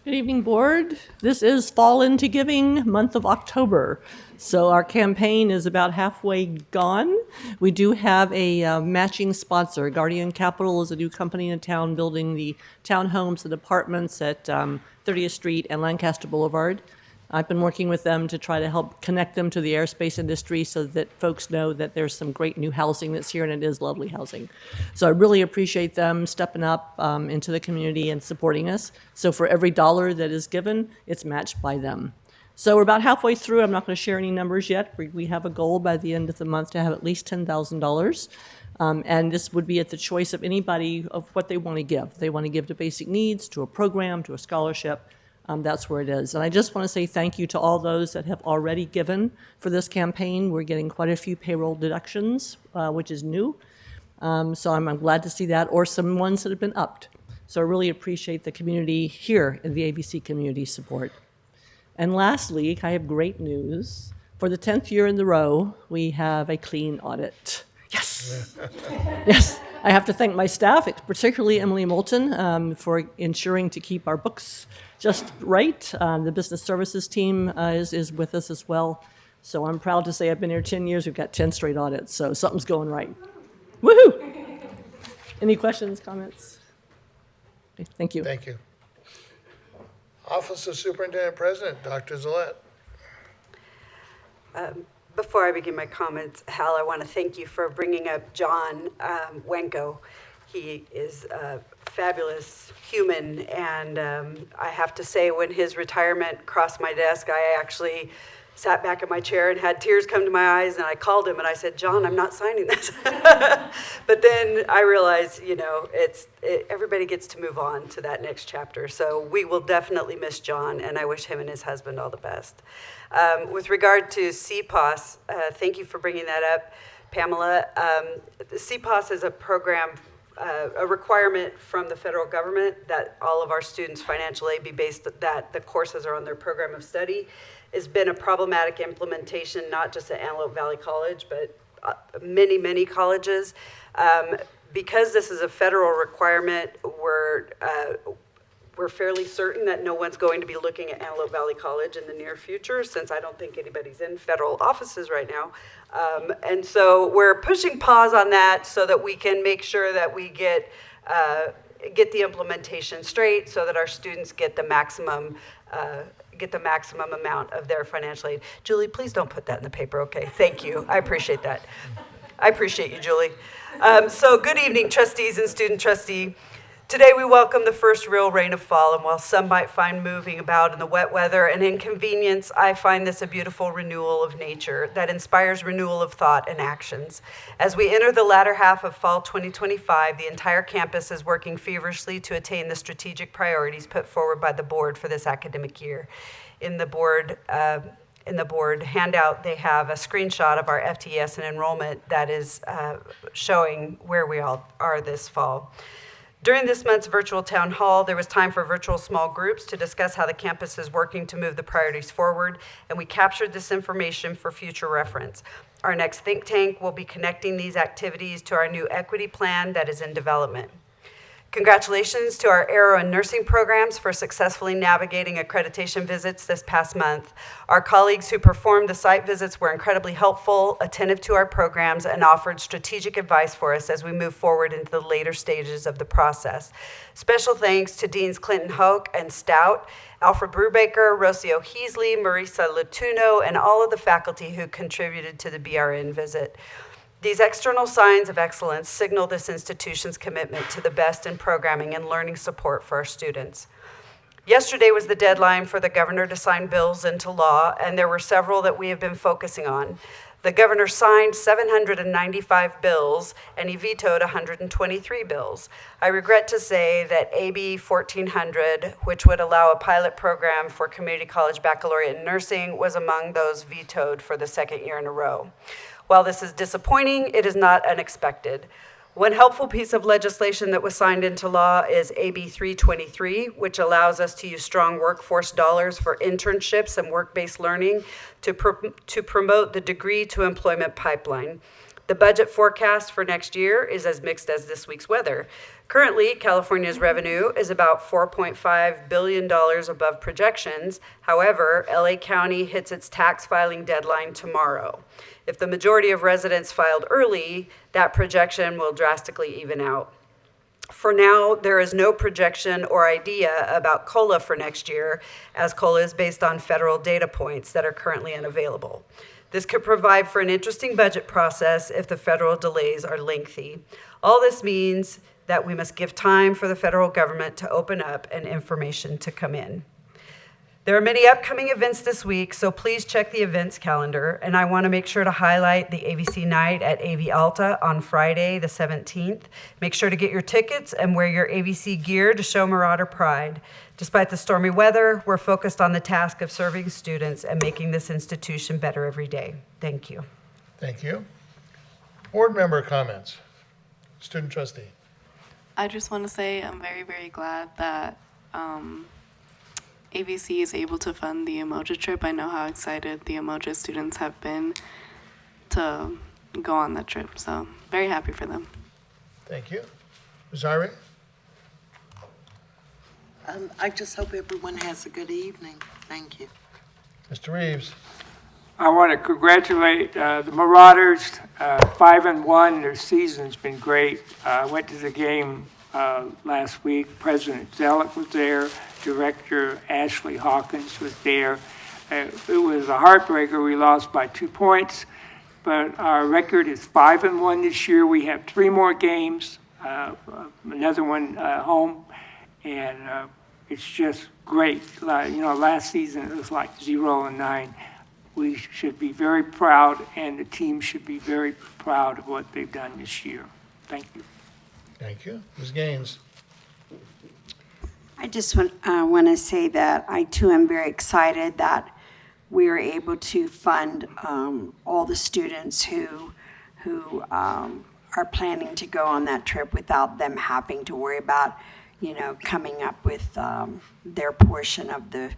Good evening, Board. This is Fall Into Giving, month of October. So our campaign is about halfway gone. We do have a matching sponsor. Guardian Capital is a new company in town building the townhomes and apartments at 30th Street and Lancaster Boulevard. I've been working with them to try to help connect them to the aerospace industry so that folks know that there's some great new housing that's here, and it is lovely housing. So I really appreciate them stepping up into the community and supporting us. So for every dollar that is given, it's matched by them. So we're about halfway through. I'm not going to share any numbers yet. We have a goal by the end of the month to have at least $10,000. And this would be at the choice of anybody of what they want to give. If they want to give to basic needs, to a program, to a scholarship, that's where it is. And I just want to say thank you to all those that have already given for this campaign. We're getting quite a few payroll deductions, which is new. So I'm glad to see that, or some ones that have been upped. So I really appreciate the community here in the ABC community support. And lastly, I have great news. For the 10th year in a row, we have a clean audit. Yes. Yes. I have to thank my staff, particularly Emily Moulton, for ensuring to keep our books just right. The business services team is with us as well. So I'm proud to say I've been here 10 years. We've got 10 straight audits, so something's going right. Woohoo! Any questions, comments? Okay, thank you. Thank you. Office of Superintendent President, Dr. Zillette. Before I begin my comments, Hal, I want to thank you for bringing up John Wenko. He is a fabulous human, and I have to say, when his retirement crossed my desk, I actually sat back in my chair and had tears come to my eyes, and I called him and I said, John, I'm not signing this. But then I realized, everybody gets to move on to that next chapter. So we will definitely miss John, and I wish him and his husband all the best. With regard to CPOS, thank you for bringing that up, Pamela. CPOS is a program, a requirement from the federal government that all of our students' financial aid be based, that the courses are on their program of study. It's been a problematic implementation, not just at Antelope Valley College, but many, many colleges. Because this is a federal requirement, we're fairly certain that no one's going to be looking at Antelope Valley College in the near future, since I don't think anybody's in federal offices right now. And so we're pushing pause on that so that we can make sure that we get the implementation straight, so that our students get the maximum amount of their financial aid. Julie, please don't put that in the paper, okay? Thank you. I appreciate that. I appreciate you, Julie. So good evening, trustees and student trustee. Today we welcome the first real rain of fall, and while some might find moving about in the wet weather an inconvenience, I find this a beautiful renewal of nature that inspires renewal of thought and actions. As we enter the latter half of fall 2025, the entire campus is working feverishly to attain the strategic priorities put forward by the board for this academic year. In the board handout, they have a screenshot of our FTES and enrollment that is showing where we all are this fall. During this month's virtual town hall, there was time for virtual small groups to discuss how the campus is working to move the priorities forward, and we captured this information for future reference. Our next think tank will be connecting these activities to our new equity plan that is in development. Congratulations to our aero and nursing programs for successfully navigating accreditation visits this past month. Our colleagues who performed the site visits were incredibly helpful, attentive to our programs, and offered strategic advice for us as we move forward into the later stages of the process. Special thanks to Deans Clinton Hoke and Stout, Alfred Brubaker, Rocio Heasley, Marisa Latuno, and all of the faculty who contributed to the BRN visit. These external signs of excellence signal this institution's commitment to the best in programming and learning support for our students. Yesterday was the deadline for the governor to sign bills into law, and there were several that we have been focusing on. The governor signed 795 bills, and he vetoed 123 bills. I regret to say that AB 1400, which would allow a pilot program for community college baccalaureate in nursing, was among those vetoed for the second year in a row. While this is disappointing, it is not unexpected. One helpful piece of legislation that was signed into law is AB 323, which allows us to use strong workforce dollars for internships and work-based learning to promote the degree to employment pipeline. The budget forecast for next year is as mixed as this week's weather. Currently, California's revenue is about $4.5 billion above projections. However, LA County hits its tax filing deadline tomorrow. If the majority of residents filed early, that projection will drastically even out. For now, there is no projection or idea about COLA for next year, as COLA is based on federal data points that are currently unavailable. This could provide for an interesting budget process if the federal delays are lengthy. All this means that we must give time for the federal government to open up and information to come in. There are many upcoming events this week, so please check the events calendar. And I want to make sure to highlight the AVC night at AV Alta on Friday, the 17th. Make sure to get your tickets and wear your AVC gear to show Marauder pride. Despite the stormy weather, we're focused on the task of serving students and making this institution better every day. Thank you. Thank you. Board member comments. Student trustee. I just want to say I'm very, very glad that AVC is able to fund the Umoja trip. I know how excited the Umoja students have been to go on that trip, so very happy for them. Thank you. Ms. Ari? I just hope everyone has a good evening. Thank you. Mr. Reeves? I want to congratulate the Marauders, 5-1. Their season's been great. I went to the game last week. President Zealot was there. Director Ashley Hawkins was there. It was a heartbreaker. We lost by 2 points, but our record is 5-1 this year. We have 3 more games, another one home, and it's just great. Last season it was like 0-9. We should be very proud, and the team should be very proud of what they've done this year. Thank you. Thank you. Ms. Gaines? I just want to say that I too am very excited that we are able to fund all the students who are planning to go on that trip without them having to worry about, coming up with their portion of the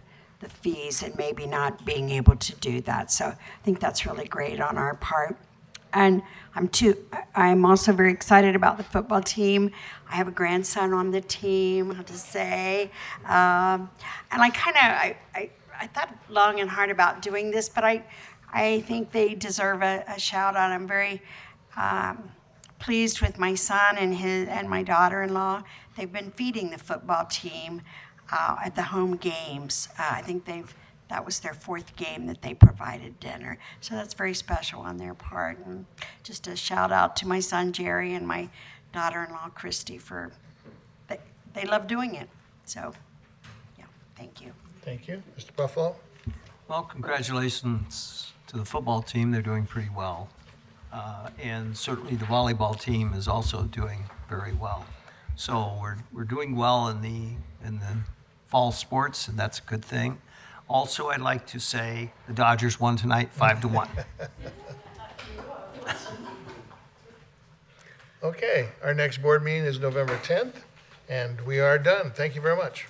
fees and maybe not being able to do that. So I think that's really great on our part. And I'm also very excited about the football team. I have a grandson on the team, I have to say. And I thought long and hard about doing this, but I think they deserve a shout out. I'm very pleased with my son and my daughter-in-law. They've been feeding the football team at the home games. I think that was their 4th game that they provided dinner. So that's very special on their part. And just a shout out to my son Jerry and my daughter-in-law Christy they love doing it. So yeah, thank you. Thank you. Mr. Buffalo? Well, congratulations to the football team. They're doing pretty well. And certainly the volleyball team is also doing very well. So we're doing well in the fall sports, and that's a good thing. Also, I'd like to say the Dodgers won tonight 5-1. Okay, our next board meeting is November 10th, and we are done. Thank you very much.